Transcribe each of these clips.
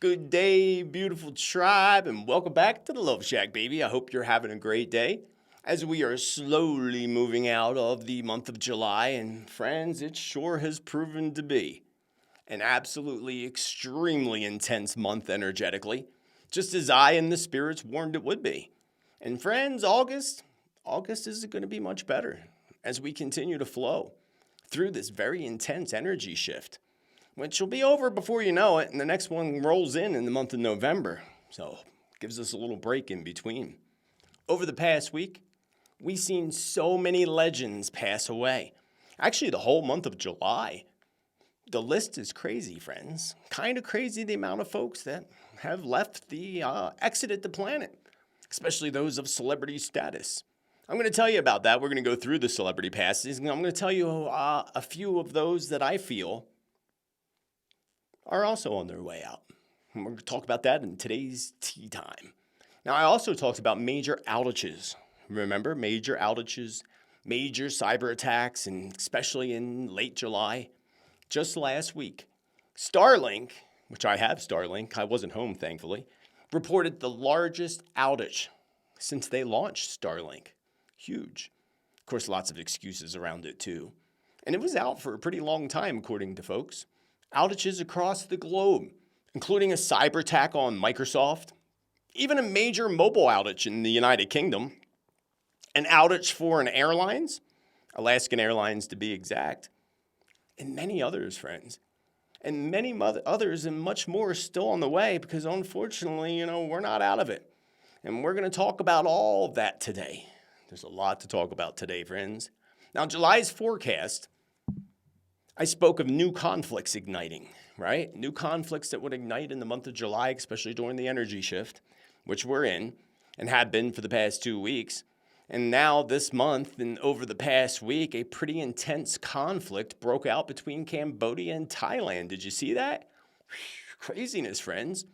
Good day, beautiful tribe, and welcome back to the Love Shack, baby. I hope you're having a great day as we are slowly moving out of the month of July. And friends, it sure has proven to be an absolutely extremely intense month energetically, just as I and the spirits warned it would be. And friends, August is going to be much better as we continue to flow through this very intense energy shift, which will be over before you know it, and the next one rolls in the month of November. So it gives us a little break in between. Over the past week, we've seen so many legends pass away. Actually, the whole month of July. The list is crazy, friends. Kind of crazy the amount of folks that have left exited the planet, especially those of celebrity status. I'm going to tell you about that. We're going to go through the celebrity passes, and I'm going to tell you a few of those that I feel are also on their way out. And we're going to talk about that in today's Tea Time. Now, I also talked about major outages. Remember, major outages, major cyber attacks, and especially in late July. Just last week, Starlink, which I have Starlink, I wasn't home, thankfully, reported the largest outage since they launched Starlink. Huge. Of course, lots of excuses around it, too. And it was out for a pretty long time, according to folks. Outages across the globe, including a cyber attack on Microsoft, even a major mobile outage in the United Kingdom, an outage for an airlines, Alaskan Airlines to be exact, and many others, friends. And many others and much more still on the way because unfortunately, we're not out of it. And we're going to talk about all of that today. There's a lot to talk about today, friends. Now, July's forecast, I spoke of new conflicts igniting, right? New conflicts that would ignite in the month of July, especially during the energy shift, which we're in and have been for the past 2 weeks. And now this month and over the past week, a pretty intense conflict broke out between Cambodia and Thailand. Did you see that? Craziness, friends.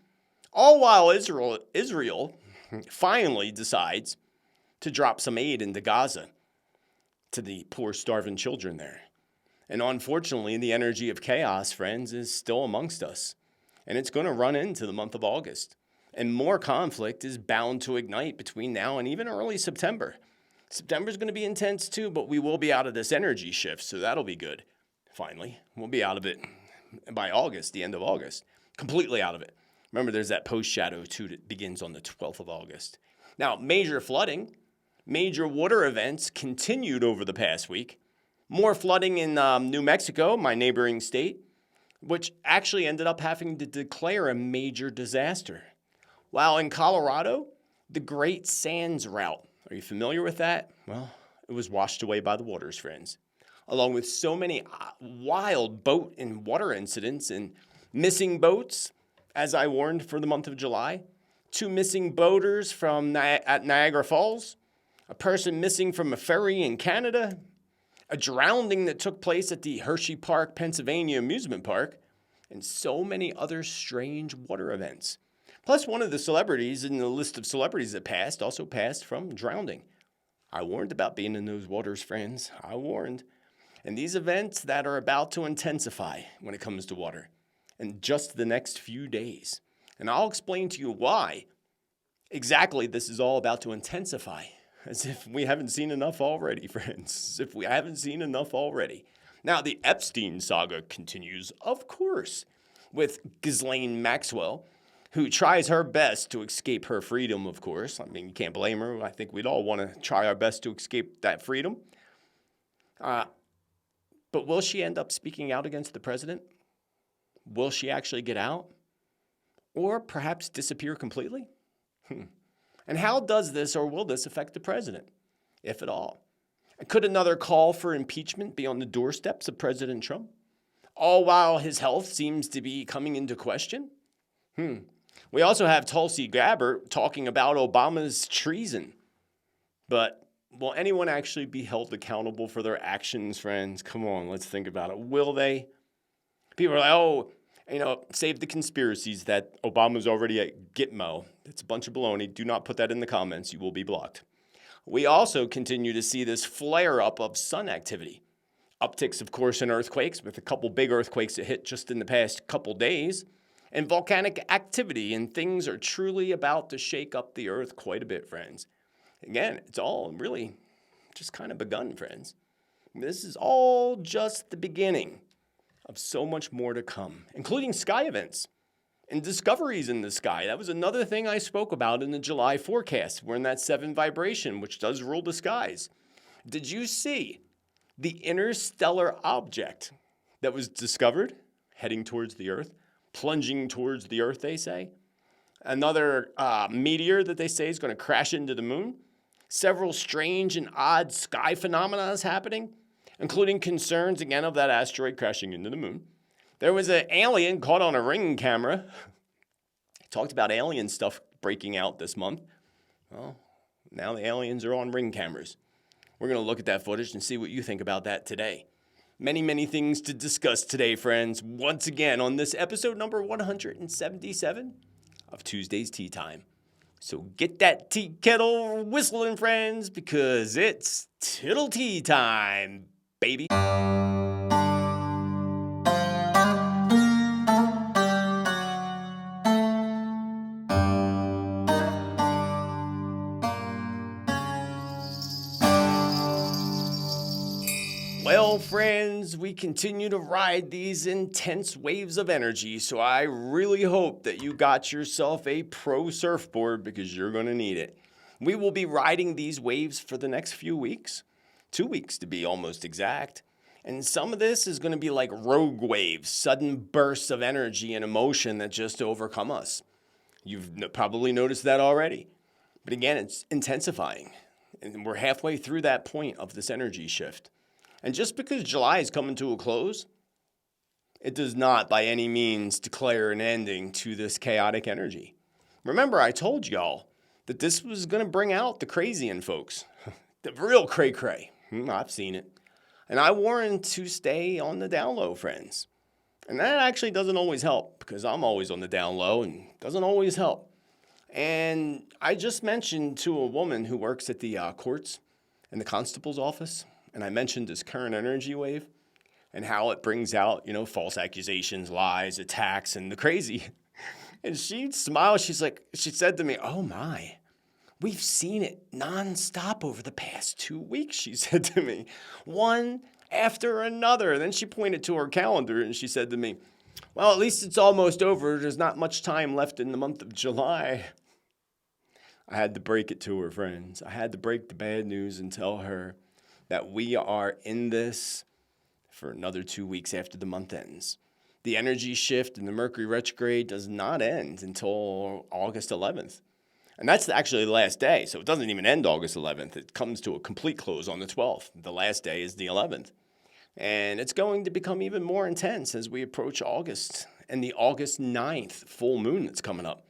All while Israel finally decides to drop some aid into Gaza to the poor, starving children there. And unfortunately, the energy of chaos, friends, is still amongst us. And it's going to run into the month of August. And more conflict is bound to ignite between now and even early September. September's going to be intense too, but we will be out of this energy shift, so that'll be good. Finally, we'll be out of it by August, the end of August. Completely out of it. Remember, there's that post-shadow too that begins on the 12th of August. Now, major flooding, major water events continued over the past week. More flooding in New Mexico, my neighboring state, which actually ended up having to declare a major disaster. While in Colorado, the Great Sands Route, are you familiar with that? Well, it was washed away by the waters, friends, along with so many wild boat and water incidents and missing boats, as I warned for the month of July. 2 missing boaters at Niagara Falls, a person missing from a ferry in Canada, a drowning that took place at the Hershey Park, Pennsylvania amusement park, and so many other strange water events. Plus, one of the celebrities in the list of celebrities that also passed from drowning. I warned about being in those waters, friends. I warned. And these events that are about to intensify when it comes to water in just the next few days. And I'll explain to you why exactly this is all about to intensify. As if we haven't seen enough already, friends. As if we haven't seen enough already. Now, the Epstein saga continues, of course, with Ghislaine Maxwell, who tries her best to escape her freedom, of course. I mean, you can't blame her. I think we'd all want to try our best to escape that freedom. But will she end up speaking out against the president? Will she actually get out? Or perhaps disappear completely? And how does this or will this affect the president, if at all? Could another call for impeachment be on the doorsteps of President Trump, all while his health seems to be coming into question? We also have Tulsi Gabbard talking about Obama's treason. But will anyone actually be held accountable for their actions, friends? Come on, let's think about it. Will they? People are like, save the conspiracies that Obama's already at Gitmo. It's a bunch of baloney. Do not put that in the comments. You will be blocked. We also continue to see this flare-up of sun activity. Upticks, of course, in earthquakes, with a couple big earthquakes that hit just in the past couple days. and volcanic activity, and things are truly about to shake up the earth quite a bit, friends. Again, it's all really just kind of begun, friends. This is all just the beginning of so much more to come, including sky events and discoveries in the sky. That was another thing I spoke about in the July forecast. We're in that 7 vibration, which does rule the skies. Did you see the interstellar object that was discovered heading towards the Earth, plunging towards the Earth, they say? Another meteor that they say is going to crash into the moon. Several strange and odd sky phenomena is happening, including concerns, again, of that asteroid crashing into the moon. There was an alien caught on a Ring camera. Talked about alien stuff breaking out this month. Well, now the aliens are on Ring cameras. We're going to look at that footage and see what you think about that today. Many, many things to discuss today, friends. Once again, on this episode number 177 of Tuesday's Tea Time. So get that tea kettle whistling, friends, because it's Tittle Tea Time, baby. Well, friends, we continue to ride these intense waves of energy, so I really hope that you got yourself a pro surfboard because you're going to need it. We will be riding these waves for the next few weeks, 2 weeks to be almost exact, and some of this is going to be like rogue waves, sudden bursts of energy and emotion that just overcome us. You've probably noticed that already, but again, it's intensifying, and we're halfway through that point of this energy shift. And just because July is coming to a close, it does not by any means declare an ending to this chaotic energy. Remember, I told y'all that this was going to bring out the crazy in folks, the real cray-cray. I've seen it. And I warned to stay on the down low, friends. And that actually doesn't always help because I'm always on the down low and doesn't always help. And I just mentioned to a woman who works at the courts in the constable's office, and I mentioned this current energy wave and how it brings out, false accusations, lies, attacks, and the crazy. And she smiled. She said to me, "Oh my, we've seen it nonstop over the past 2 weeks," she said to me, one after another. And then she pointed to her calendar and she said to me, "Well, at least it's almost over. There's not much time left in the month of July." I had to break it to her, friends. I had to break the bad news and tell her that we are in this for another 2 weeks after the month ends. The energy shift in the Mercury retrograde does not end until August 11th. And that's actually the last day, so it doesn't even end August 11th. It comes to a complete close on the 12th. The last day is the 11th. And it's going to become even more intense as we approach August and the August 9th full moon that's coming up.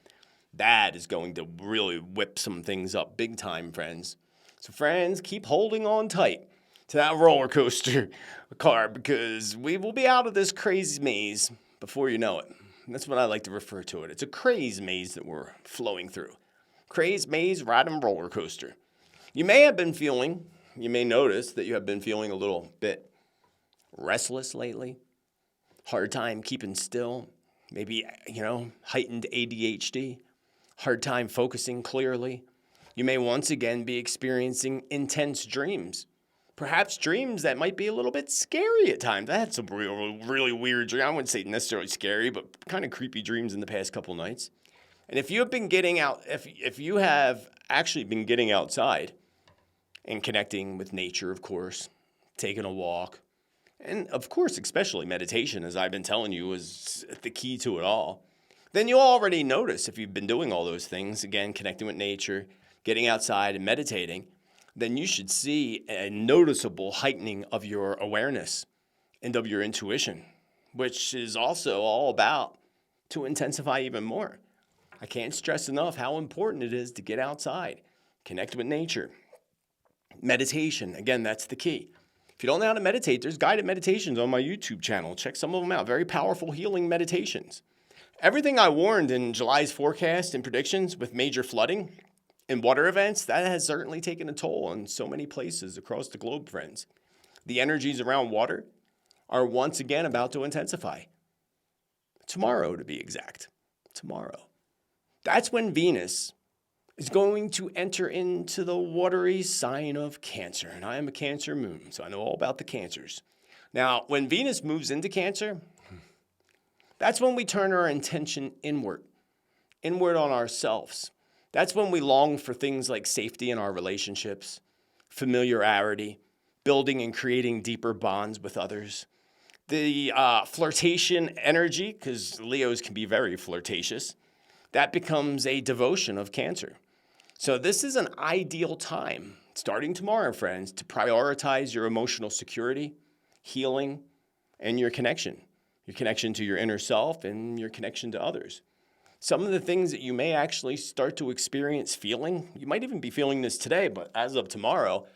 That is going to really whip some things up big time, friends. So friends, keep holding on tight to that roller coaster car because we will be out of this crazy maze before you know it. And that's what I like to refer to it. It's a craze maze that we're flowing through. Craze maze riding roller coaster. You may notice that you have been feeling a little bit restless lately. Hard time keeping still. Maybe, heightened ADHD. Hard time focusing clearly. You may once again be experiencing intense dreams. Perhaps dreams that might be a little bit scary at times. I had some really weird dreams. I wouldn't say necessarily scary, but kind of creepy dreams in the past couple nights. And if you have been if you have actually been getting outside and connecting with nature, of course, taking a walk, and of course, especially meditation, as I've been telling you, is the key to it all, then you'll already notice if you've been doing all those things, again, connecting with nature, getting outside and meditating, then you should see a noticeable heightening of your awareness and of your intuition, which is also all about to intensify even more. I can't stress enough how important it is to get outside, connect with nature. Meditation, again, that's the key. If you don't know how to meditate, there's guided meditations on my YouTube channel. Check some of them out. Very powerful healing meditations. Everything I warned in July's forecast and predictions with major flooding and water events, that has certainly taken a toll on so many places across the globe, friends. The energies around water are once again about to intensify. Tomorrow, to be exact. tomorrow. That's when Venus is going to enter into the watery sign of Cancer. And I am a Cancer moon, so I know all about the Cancers. Now, when Venus moves into Cancer, that's when we turn our intention inward on ourselves. That's when we long for things like safety in our relationships, familiarity, building and creating deeper bonds with others. The flirtation energy, because Leos can be very flirtatious, that becomes a devotion of Cancer. So this is an ideal time, starting tomorrow, friends, to prioritize your emotional security, healing, and your connection to your inner self and your connection to others. Some of the things that you may actually start to experience feeling, you might even be feeling this today, but as of tomorrow,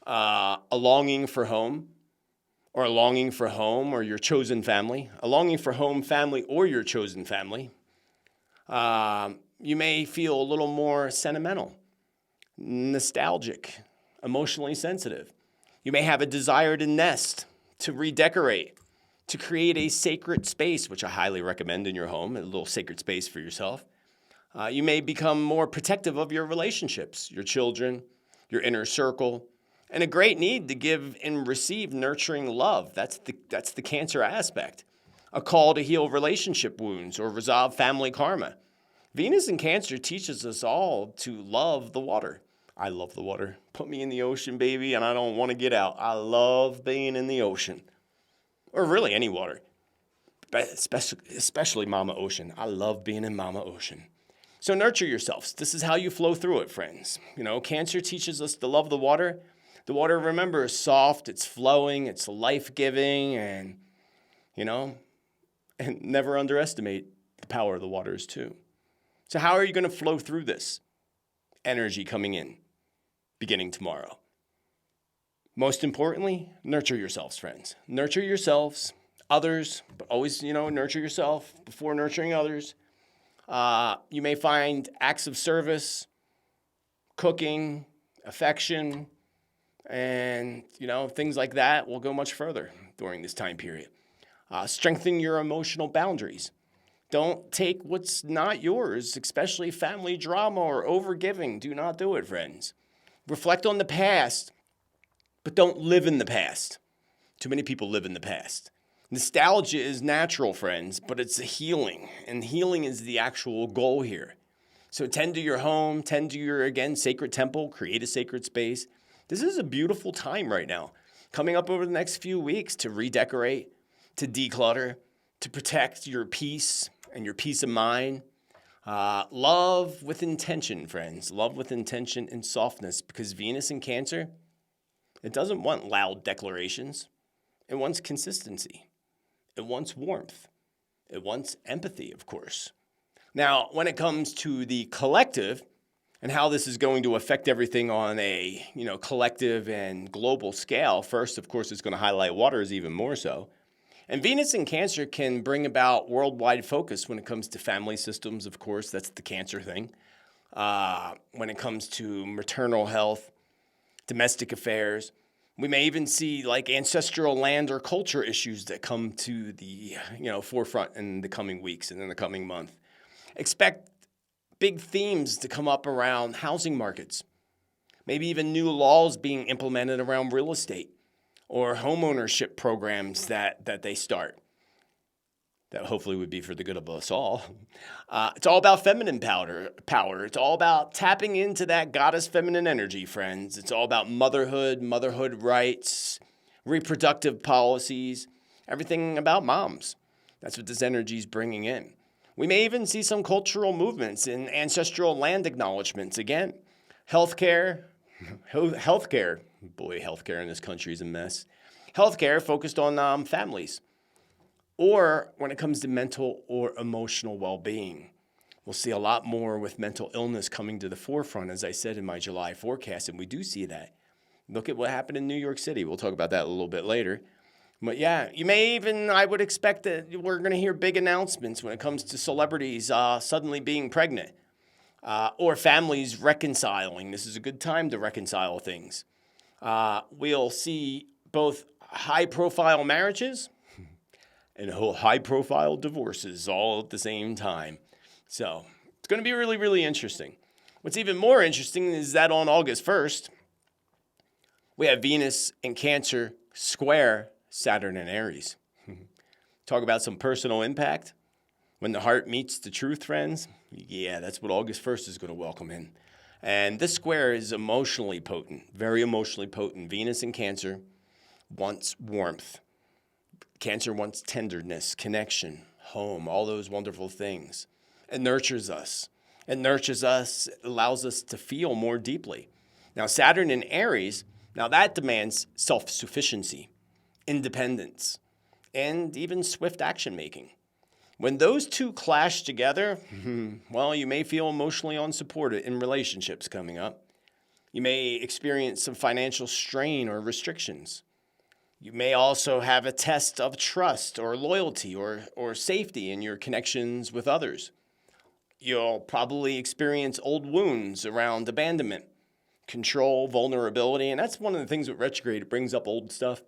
a longing for home, or a longing for home or your chosen family, a longing for home, family, or your chosen family. You may feel a little more sentimental, nostalgic, emotionally sensitive. You may have a desire to nest, to redecorate, to create a sacred space, which I highly recommend in your home, a little sacred space for yourself. You may become more protective of your relationships, your children, your inner circle, and a great need to give and receive nurturing love. That's the Cancer aspect. A call to heal relationship wounds or resolve family karma. Venus in Cancer teaches us all to love the water. I love the water. Put me in the ocean, baby, and I don't want to get out. I love being in the ocean. Or really any water. But especially Mama Ocean. I love being in Mama Ocean. So nurture yourselves. This is how you flow through it, friends. Cancer teaches us to love the water. The water, remember, is soft, it's flowing, it's life-giving, and never underestimate the power of the waters too. So how are you going to flow through this energy coming in, beginning tomorrow? Most importantly, nurture yourselves, friends. Nurture yourselves, others, but always, nurture yourself before nurturing others. You may find acts of service, cooking, affection, and, things like that will go much further during this time period. Strengthen your emotional boundaries. Don't take what's not yours, especially family drama or overgiving. Do not do it, friends. Reflect on the past, but don't live in the past. Too many people live in the past. Nostalgia is natural, friends, but it's a healing, and healing is the actual goal here. So tend to your home, tend to your, again, sacred temple, create a sacred space. This is a beautiful time right now, coming up over the next few weeks to redecorate, to declutter, to protect your peace and your peace of mind. Love with intention, friends. Love with intention and softness, because Venus in Cancer, it doesn't want loud declarations. It wants consistency. It wants warmth. It wants empathy, of course. Now, when it comes to the collective and how this is going to affect everything on a collective and global scale, first, of course, it's going to highlight waters even more so. And Venus in Cancer can bring about worldwide focus when it comes to family systems, of course. That's the Cancer thing. When it comes to maternal health, domestic affairs. We may even see like ancestral land or culture issues that come to the forefront in the coming weeks and in the coming month. Expect big themes to come up around housing markets. Maybe even new laws being implemented around real estate, or homeownership programs that they start. That hopefully would be for the good of us all. It's all about feminine power. It's all about tapping into that goddess feminine energy, friends. It's all about motherhood rights, reproductive policies, everything about moms. That's what this energy is bringing in. We may even see some cultural movements in ancestral land acknowledgments. Again, healthcare. Boy, healthcare in this country is a mess. Healthcare focused on families. Or when it comes to mental or emotional well-being. We'll see a lot more with mental illness coming to the forefront, as I said in my July forecast, and we do see that. Look at what happened in New York City. We'll talk about that a little bit later. But yeah, I would expect that we're going to hear big announcements when it comes to celebrities suddenly being pregnant. Or families reconciling. This is a good time to reconcile things. We'll see both high-profile marriages and high-profile divorces all at the same time. So it's going to be really, really interesting. What's even more interesting is that on August 1st, we have Venus in Cancer square Saturn in Aries. Talk about some personal impact. When the heart meets the truth, friends, yeah, that's what August 1st is going to welcome in. And this square is emotionally potent, very emotionally potent. Venus in Cancer wants warmth. Cancer wants tenderness, connection, home, all those wonderful things. It nurtures us. It nurtures us, allows us to feel more deeply. Now, Saturn in Aries, now that demands self-sufficiency, independence, and even swift action making. When those two clash together, well, you may feel emotionally unsupported in relationships coming up. You may experience some financial strain or restrictions. You may also have a test of trust or loyalty or safety in your connections with others. You'll probably experience old wounds around abandonment, control, vulnerability, and that's one of the things with retrograde. It brings up old stuff,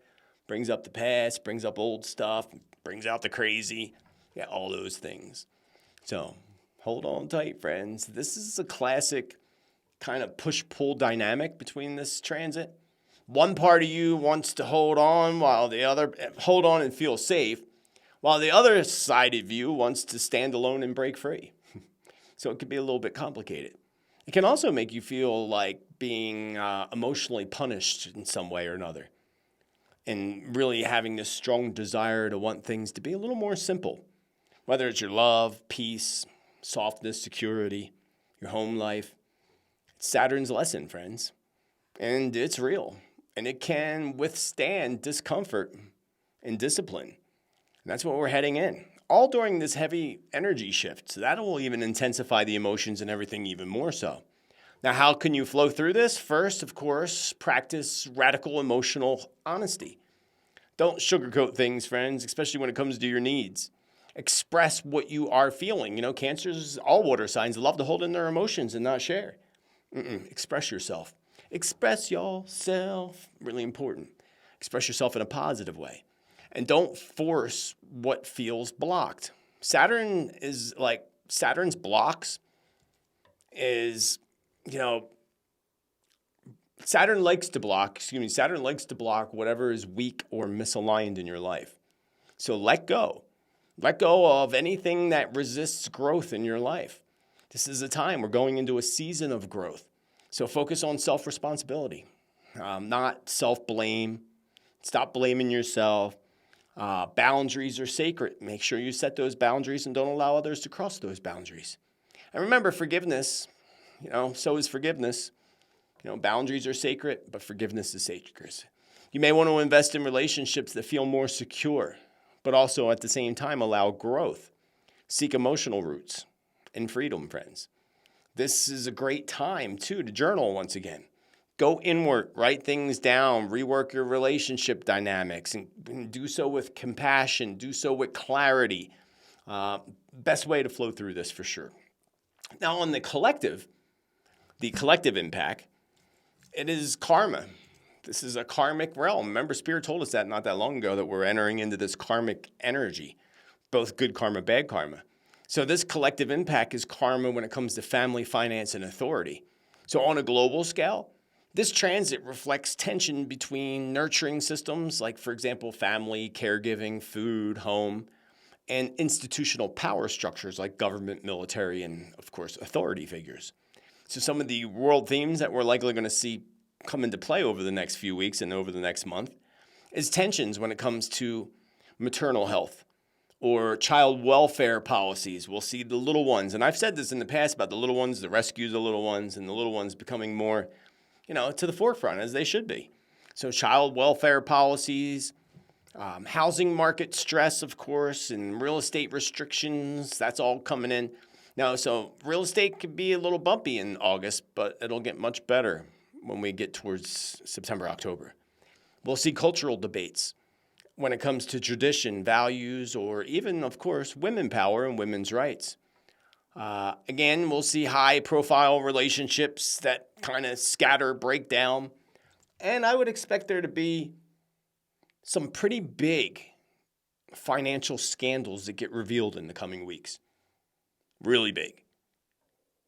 brings up the past, brings up old stuff, brings out the crazy. Yeah, all those things. So hold on tight, friends. This is a classic kind of push-pull dynamic between this transit. One part of you wants to hold on and feel safe, while the other side of you wants to stand alone and break free. So it could be a little bit complicated. It can also make you feel like being emotionally punished in some way or another, and really having this strong desire to want things to be a little more simple. Whether it's your love, peace, softness, security, your home life. It's Saturn's lesson, friends. And it's real. And it can withstand discomfort and discipline. And that's what we're heading in. All during this heavy energy shift. So that will even intensify the emotions and everything even more so. Now, how can you flow through this? First, of course, practice radical emotional honesty. Don't sugarcoat things, friends, especially when it comes to your needs. Express what you are feeling. You know, Cancers, all water signs, love to hold in their emotions and not share. Express yourself. Express yourself. Really important. Express yourself in a positive way. And don't force what feels blocked. Saturn's blocks is, Saturn likes to block whatever is weak or misaligned in your life. So let go. Let go of anything that resists growth in your life. This is a time we're going into a season of growth. So focus on self-responsibility, not self-blame. Stop blaming yourself. Boundaries are sacred. Make sure you set those boundaries and don't allow others to cross those boundaries. And remember, forgiveness, so is forgiveness. Boundaries are sacred, but forgiveness is sacred. You may want to invest in relationships that feel more secure, but also at the same time allow growth. Seek emotional roots and freedom, friends. This is a great time, too, to journal once again. Go inward, write things down, rework your relationship dynamics, and do so with compassion, do so with clarity. Best way to flow through this for sure. Now, on the collective impact, it is karma. This is a karmic realm. Remember, Spirit told us that not that long ago, that we're entering into this karmic energy, both good karma, bad karma. So this collective impact is karma when it comes to family, finance, and authority. So on a global scale, this transit reflects tension between nurturing systems, like, for example, family, caregiving, food, home, and institutional power structures like government, military, and, of course, authority figures. So some of the world themes that we're likely going to see come into play over the next few weeks and over the next month is tensions when it comes to maternal health or child welfare policies. We'll see the little ones, and I've said this in the past about the little ones, the rescue of the little ones, and the little ones becoming more, to the forefront as they should be. So child welfare policies, housing market stress, of course, and real estate restrictions, that's all coming in. Now, so real estate could be a little bumpy in August, but it'll get much better when we get towards September, October. We'll see cultural debates when it comes to tradition, values, or even, of course, women power and women's rights. Again, we'll see high-profile relationships that kind of scatter, break down, and I would expect there to be some pretty big financial scandals that get revealed in the coming weeks. Really big.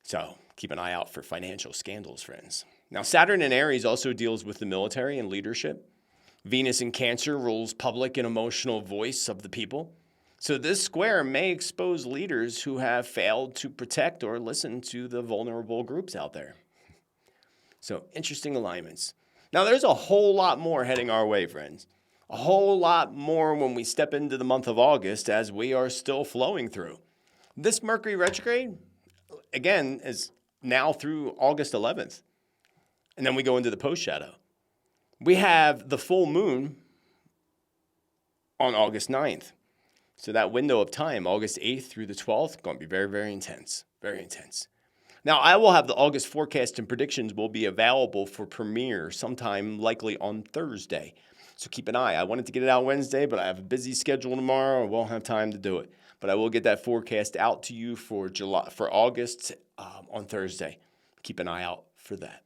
So keep an eye out for financial scandals, friends. Now, Saturn in Aries also deals with the military and leadership. Venus in Cancer rules public and emotional voice of the people. So this square may expose leaders who have failed to protect or listen to the vulnerable groups out there. So interesting alignments. Now, there's a whole lot more heading our way, friends. A whole lot more when we step into the month of August as we are still flowing through. This Mercury retrograde, again, is now through August 11th. And then we go into the post-shadow. We have the full moon on August 9th. So that window of time, August 8th through the 12th, going to be very, very intense. Very intense. Now, I will have the August forecast and predictions will be available for premiere sometime likely on Thursday. So keep an eye. I wanted to get it out Wednesday, but I have a busy schedule tomorrow. I won't have time to do it. But I will get that forecast out to you for August on Thursday. Keep an eye out for that.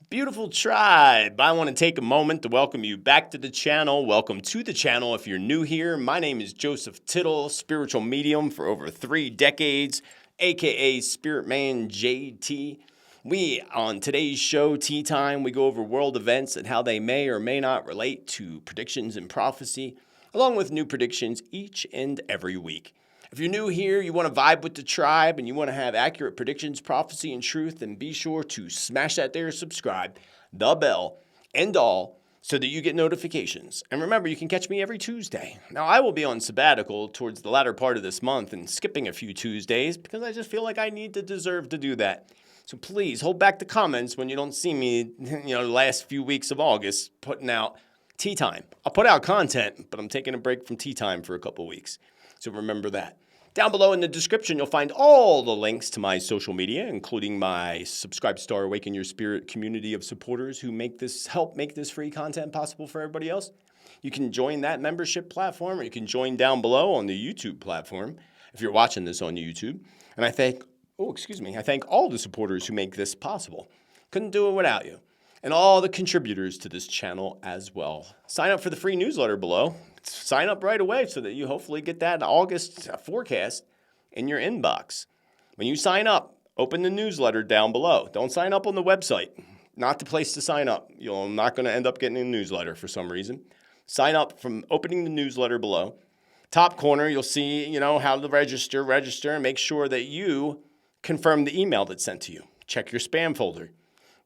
Beautiful tribe, I want to take a moment to welcome you back to the channel. Welcome to the channel if you're new here. My name is Joseph Tittel, spiritual medium for over 3 decades, aka Spiritman JT. On today's show, Teatime, we go over world events and how they may or may not relate to predictions and prophecy, along with new predictions each and every week. If you're new here, you want to vibe with the tribe, and you want to have accurate predictions, prophecy, and truth, then be sure to smash that there subscribe, the bell, and all, so that you get notifications. And remember, you can catch me every Tuesday. Now, I will be on sabbatical towards the latter part of this month and skipping a few Tuesdays because I just feel like I deserve to do that. So please hold back the comments when you don't see me, the last few weeks of August putting out Teatime. I'll put out content, but I'm taking a break from Teatime for a couple weeks. So remember that. Down below in the description, you'll find all the links to my social media, including my Subscribe Star Awaken Your Spirit community of supporters who help make this free content possible for everybody else. You can join that membership platform, or you can join down below on the YouTube platform if you're watching this on YouTube. And I thank all the supporters who make this possible. Couldn't do it without you. And all the contributors to this channel as well. Sign up for the free newsletter below. Sign up right away so that you hopefully get that August forecast in your inbox. When you sign up, open the newsletter down below. Don't sign up on the website. Not the place to sign up. You're not going to end up getting a newsletter for some reason. Sign up from opening the newsletter below. Top corner, you'll see, how to register, and make sure that you confirm the email that's sent to you. Check your spam folder.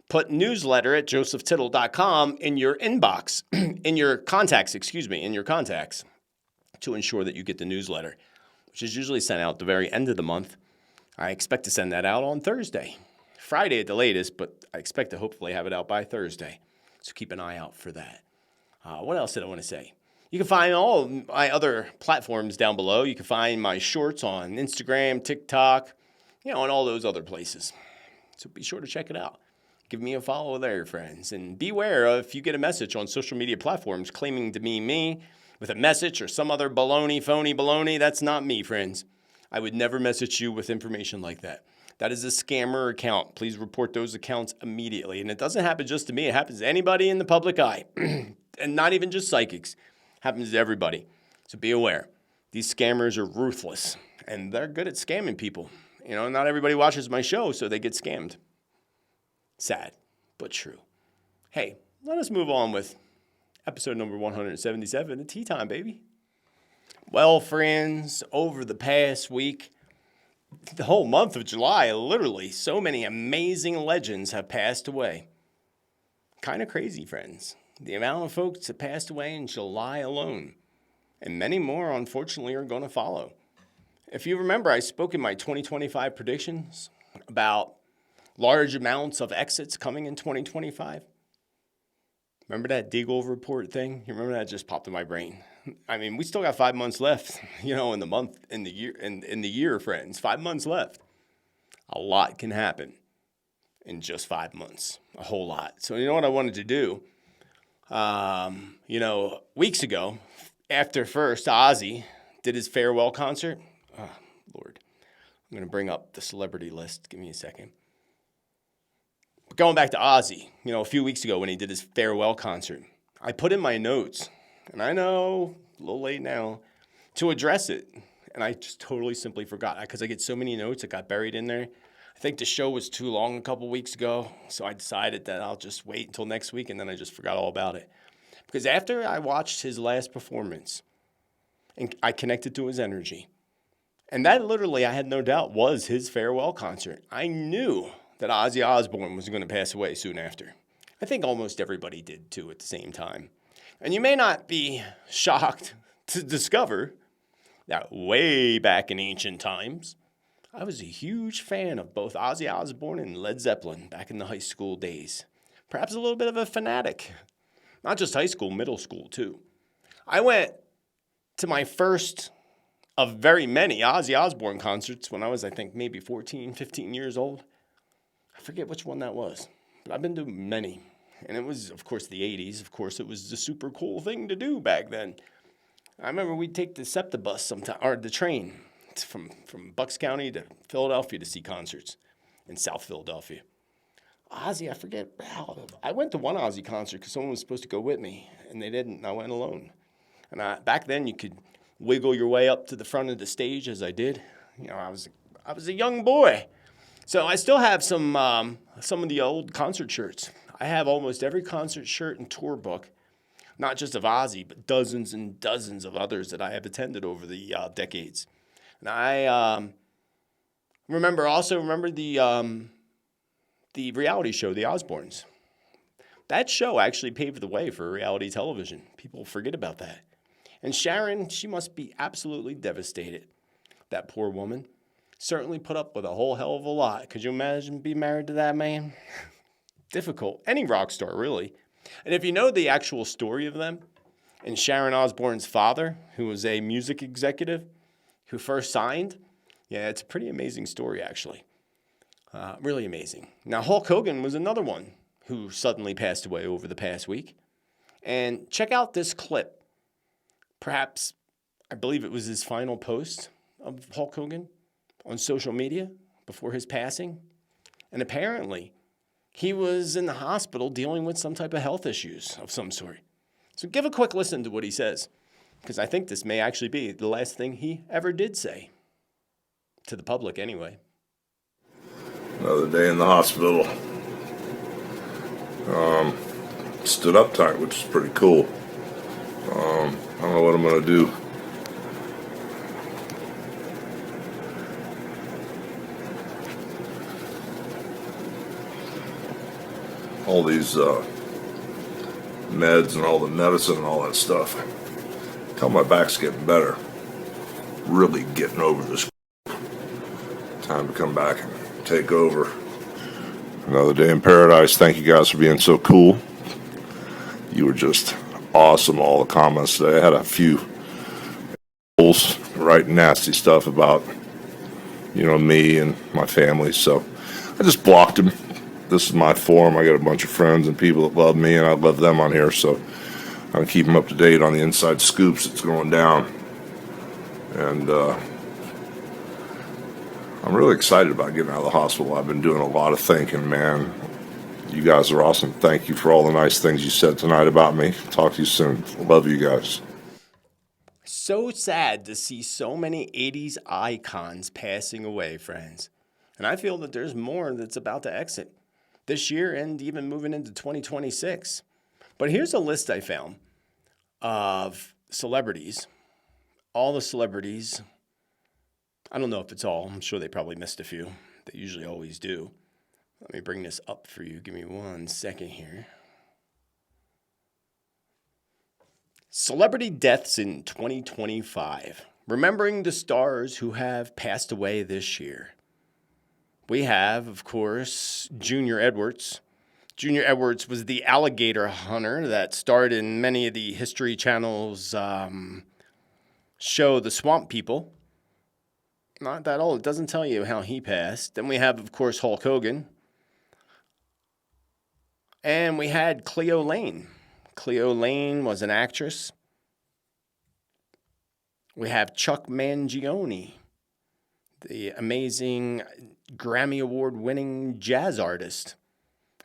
Put newsletter at josephtittel.com in your inbox, in your contacts to ensure that you get the newsletter, which is usually sent out at the very end of the month. I expect to send that out on Thursday, Friday at the latest, but I expect to hopefully have it out by Thursday. So keep an eye out for that. What else did I want to say? You can find all of my other platforms down below. You can find my shorts on Instagram, TikTok, and all those other places. So be sure to check it out. Give me a follow there, friends. And beware if you get a message on social media platforms claiming to be me with a message or some other phony baloney. That's not me, friends. I would never message you with information like that. That is a scammer account. Please report those accounts immediately. And it doesn't happen just to me. It happens to anybody in the public eye. And not even just psychics. It happens to everybody. So be aware. These scammers are ruthless. And they're good at scamming people. Not everybody watches my show, so they get scammed. Sad, but true. Hey, let us move on with episode number 177, the Teatime, baby. Well, friends, over the past week, the whole month of July, literally, so many amazing legends have passed away. Kind of crazy, friends. The amount of folks that passed away in July alone. And many more, unfortunately, are going to follow. If you remember, I spoke in my 2025 predictions about large amounts of exits coming in 2025. Remember that Deagle report thing? You remember that just popped in my brain? I mean, we still got 5 months left, in the year, friends. 5 months left. A lot can happen in just 5 months. A whole lot. So you know what I wanted to do? Weeks ago, after first Ozzy did his farewell concert. Oh, Lord. I'm going to bring up the celebrity list. Give me a second. Going back to Ozzy, a few weeks ago when he did his farewell concert, I put in my notes, and I know, a little late now, to address it and I just totally simply forgot because I get so many notes that got buried in there. I think the show was too long a couple weeks ago, so I decided that I'll just wait until next week, and then I just forgot all about it. Because after I watched his last performance, and I connected to his energy, and that literally, I had no doubt, was his farewell concert. I knew that Ozzy Osbourne was going to pass away soon after. I think almost everybody did, too, at the same time. And you may not be shocked to discover that way back in ancient times, I was a huge fan of both Ozzy Osbourne and Led Zeppelin back in the high school days. Perhaps a little bit of a fanatic. Not just high school, middle school, too. I went to my first of very many Ozzy Osbourne concerts when I was, I think, maybe 14, 15 years old. I forget which one that was, but I've been to many. And it was, of course, the 80s. Of course, it was the super cool thing to do back then. I remember we'd take the SEPTA bus sometime, or the train from Bucks County to Philadelphia to see concerts in South Philadelphia. Ozzy, I forget how. I went to one Ozzy concert because someone was supposed to go with me, and they didn't, and I went alone. And back then, you could wiggle your way up to the front of the stage as I did. You know, I was a young boy. So I still have some of the old concert shirts. I have almost every concert shirt and tour book, not just of Ozzy, but dozens and dozens of others that I have attended over the decades. And I remember the reality show, The Osbournes. That show actually paved the way for reality television. People forget about that. And Sharon, she must be absolutely devastated. That poor woman certainly put up with a whole hell of a lot. Could you imagine being married to that man? Difficult. Any rock star, really. And if you know the actual story of them, and Sharon Osbourne's father, who was a music executive, who first signed, yeah, it's a pretty amazing story, actually. Really amazing. Now, Hulk Hogan was another one who suddenly passed away over the past week. And check out this clip. Perhaps, I believe it was his final post of Hulk Hogan on social media before his passing. And apparently, he was in the hospital dealing with some type of health issues of some sort. So give a quick listen to what he says, because I think this may actually be the last thing he ever did say, to the public anyway. Another day in the hospital. Stood up tight, which is pretty cool. I don't know what I'm going to do. All these meds and all the medicine and all that stuff. Tell my back's getting better. Really getting over this. Time to come back and take over. Another day in paradise. Thank you guys for being so cool. You were just awesome. All the comments today. I had a few writing nasty stuff about, me and my family. So I just blocked them. This is my forum. I got a bunch of friends and people that love me, and I love them on here. So I'm keep them up to date on the inside scoops that's going down. And I'm really excited about getting out of the hospital. I've been doing a lot of thinking, man. You guys are awesome. Thank you for all the nice things you said tonight about me. Talk to you soon. Love you guys. So sad to see so many 80s icons passing away, friends. And I feel that there's more that's about to exit this year and even moving into 2026. But here's a list I found of celebrities. All the celebrities. I don't know if it's all. I'm sure they probably missed a few. They usually always do. Let me bring this up for you. Give me 1 second here. Celebrity deaths in 2025. Remembering the stars who have passed away this year. We have, of course, Junior Edwards. Junior Edwards was the alligator hunter that starred in many of the History Channel's show The Swamp People. Not that old. It doesn't tell you how he passed. Then we have, of course, Hulk Hogan. And we had Cleo Lane. Cleo Lane was an actress. We have Chuck Mangione, the amazing Grammy Award-winning jazz artist.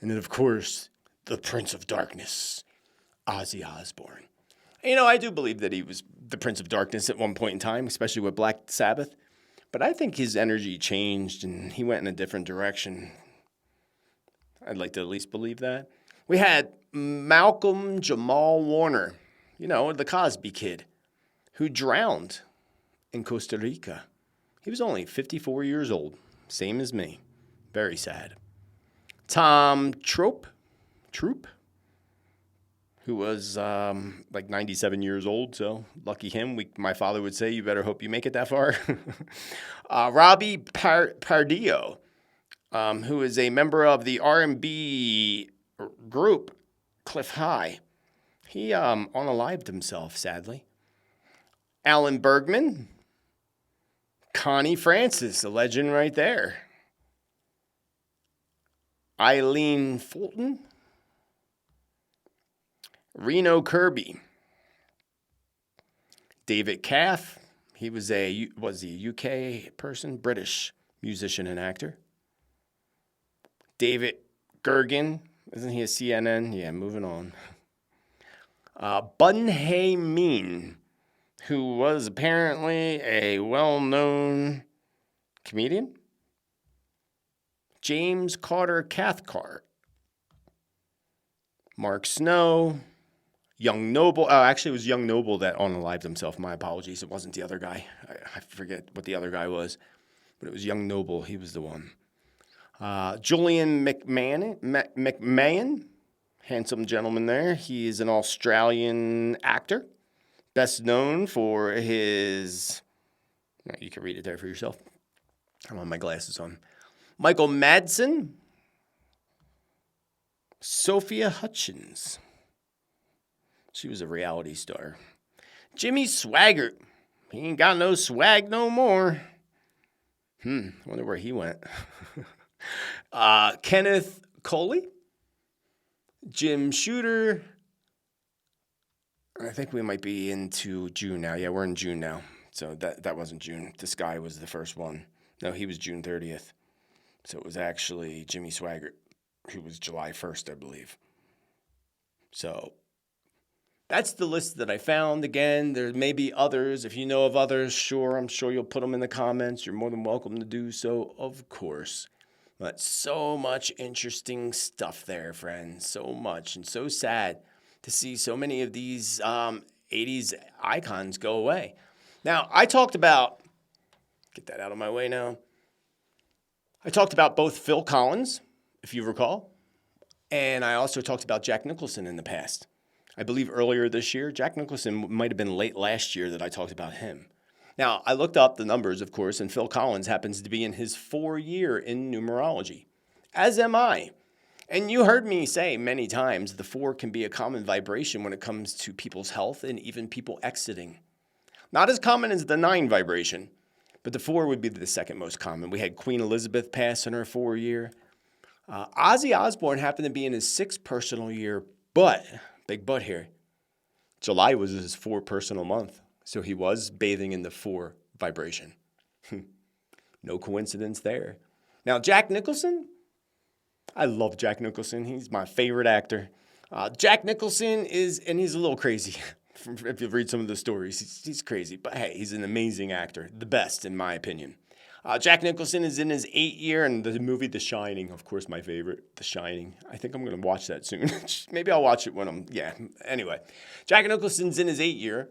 And then, of course, the Prince of Darkness, Ozzy Osbourne. I do believe that he was the Prince of Darkness at one point in time, especially with Black Sabbath. But I think his energy changed and he went in a different direction. I'd like to at least believe that. We had Malcolm Jamal Warner, the Cosby Kid, who drowned in Costa Rica. He was only 54 years old, same as me. Very sad. Tom Troop, who was like 97 years old, so lucky him. My father would say, you better hope you make it that far. Robbie Pardillo, who is a member of the R&B group Cliff High. He unalived himself, sadly. Alan Bergman, Connie Francis, a legend right there. Eileen Fulton, Reno Kirby, David Caff. He was a UK person, British musician and actor. David Gergen, isn't he a CNN? Yeah, moving on. Bun Hae Min, who was apparently a well-known comedian. James Carter Cathcart. Mark Snow. Young Noble. Oh, actually, it was Young Noble that unalived himself. My apologies. It wasn't the other guy. I forget what the other guy was. But it was Young Noble. He was the one. Julian McMahon. Handsome gentleman there. He is an Australian actor. Best known for his... You can read it there for yourself. I don't have my glasses on. Michael Madsen. Sophia Hutchins. She was a reality star. Jimmy Swaggart. He ain't got no swag no more. Wonder where he went. Kenneth Coley. Jim Shooter. I think we might be into June now. Yeah, we're in June now. So that wasn't June. This guy was the first one. No, he was June 30th. So it was actually Jimmy Swaggart, who was July 1st, I believe. So that's the list that I found. Again, there may be others. If you know of others, sure, I'm sure you'll put them in the comments. You're more than welcome to do so, of course. But so much interesting stuff there, friends. So much. And so sad to see so many of these 80s icons go away. Now, I talked about, get that out of my way now. I talked about both Phil Collins, if you recall, and I also talked about Jack Nicholson in the past. I believe earlier this year, Jack Nicholson might have been late last year that I talked about him. Now, I looked up the numbers, of course, and Phil Collins happens to be in his 4th year in numerology, as am I. And you heard me say many times the 4 can be a common vibration when it comes to people's health and even people exiting. Not as common as the 9 vibration, but the 4 would be the second most common. We had Queen Elizabeth pass in her 4th year. Ozzy Osbourne happened to be in his 6th personal year, but, big but here, July was his 4th personal month. So he was bathing in the 4 vibration. No coincidence there. Now, Jack Nicholson, I love Jack Nicholson. He's my favorite actor. Jack Nicholson and he's a little crazy. If you read some of the stories, he's crazy. But hey, he's an amazing actor. The best, in my opinion. Jack Nicholson is in his 8th year, and the movie The Shining, of course, my favorite, The Shining. I think I'm going to watch that soon. Maybe I'll watch it when Anyway, Jack Nicholson's in his 8th year.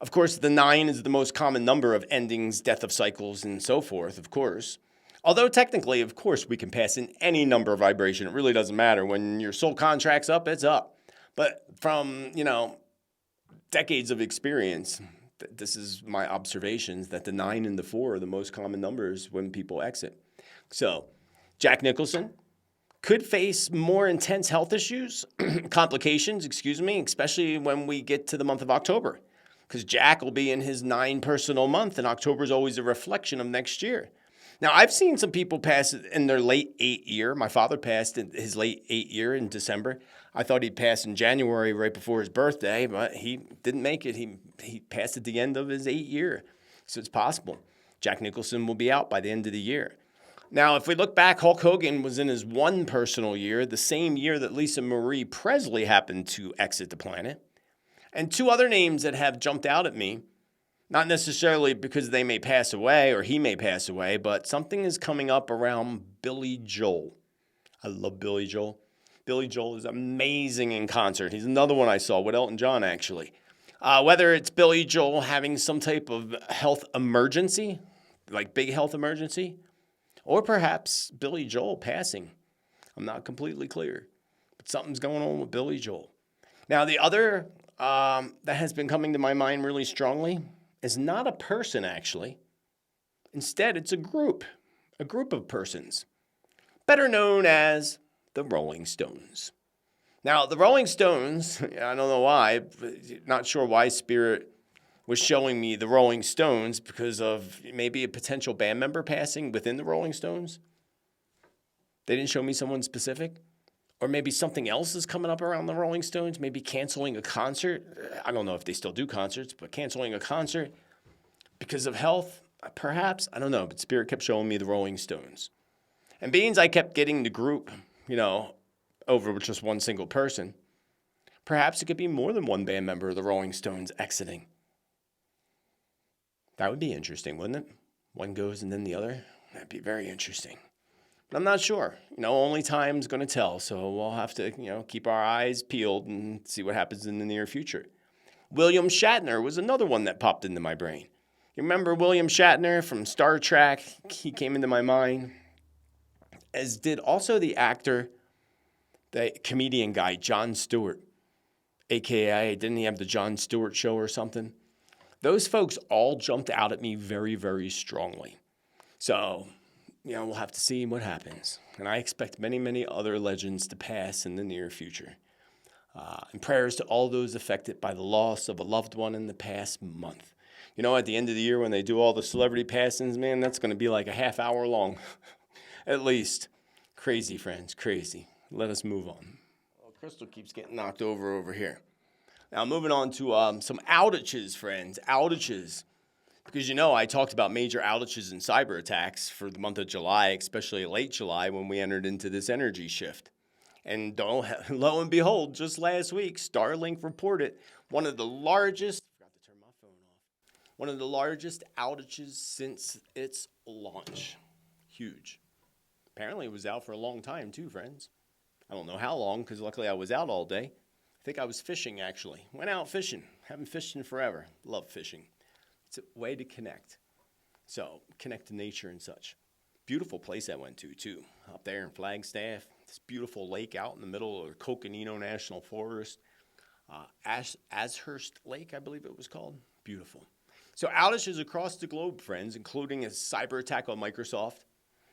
Of course, the 9 is the most common number of endings, death of cycles, and so forth, of course. Although technically, of course, we can pass in any number of vibration. It really doesn't matter. When your soul contract's up, it's up. But from, decades of experience, this is my observations, that the 9 and the 4 are the most common numbers when people exit. So, Jack Nicholson could face more intense health issues, complications, especially when we get to the month of October. Because Jack will be in his 9 personal month, and October is always a reflection of next year. Now, I've seen some people pass in their late 8th year. My father passed in his late 8th year in December. I thought he'd pass in January right before his birthday, but he didn't make it. He passed at the end of his 8th year. So it's possible. Jack Nicholson will be out by the end of the year. Now, if we look back, Hulk Hogan was in his 1 personal year, the same year that Lisa Marie Presley happened to exit the planet. And two other names that have jumped out at me, not necessarily because they may pass away or he may pass away, but something is coming up around Billy Joel. I love Billy Joel. Billy Joel is amazing in concert. He's another one I saw with Elton John, actually. Whether it's Billy Joel having some type of health emergency, like big health emergency, or perhaps Billy Joel passing. I'm not completely clear, but something's going on with Billy Joel. Now, the other that has been coming to my mind really strongly is not a person, actually. Instead, it's a group of persons, better known as the Rolling Stones. Now, the Rolling Stones, I don't know why, not sure why Spirit was showing me the Rolling Stones because of maybe a potential band member passing within the Rolling Stones. They didn't show me someone specific. Or maybe something else is coming up around the Rolling Stones, maybe canceling a concert. I don't know if they still do concerts, but canceling a concert because of health, perhaps. I don't know, but Spirit kept showing me the Rolling Stones. And being I kept getting the group, over with just one single person, perhaps it could be more than one band member of the Rolling Stones exiting. That would be interesting, wouldn't it? One goes and then the other. That'd be very interesting. But I'm not sure. Only time's going to tell. So we'll have to, keep our eyes peeled and see what happens in the near future. William Shatner was another one that popped into my brain. You remember William Shatner from Star Trek? He came into my mind. As did also the actor, the comedian guy, Jon Stewart. AKA, didn't he have the Jon Stewart show or something? Those folks all jumped out at me very, very strongly. So, we'll have to see what happens. And I expect many, many other legends to pass in the near future. And prayers to all those affected by the loss of a loved one in the past month. At the end of the year when they do all the celebrity passings, man, that's going to be like a half hour long. At least. Crazy, friends, crazy. Let us move on. Well, Crystal keeps getting knocked over here. Now, moving on to some outages, friends. Outages. Because, I talked about major outages and cyber attacks for the month of July, especially late July when we entered into this energy shift. And lo and behold, just last week, Starlink reported one of the largest outages since its launch. Huge. Apparently, it was out for a long time, too, friends. I don't know how long, because luckily I was out all day. I think I was fishing, actually. Went out fishing. Haven't fished in forever. Love fishing. It's a way to connect. So, connect to nature and such. Beautiful place I went to, too. Up there in Flagstaff. This beautiful lake out in the middle of Coconino National Forest. Ashurst Lake, I believe it was called. Beautiful. So, outages across the globe, friends, including a cyber attack on Microsoft.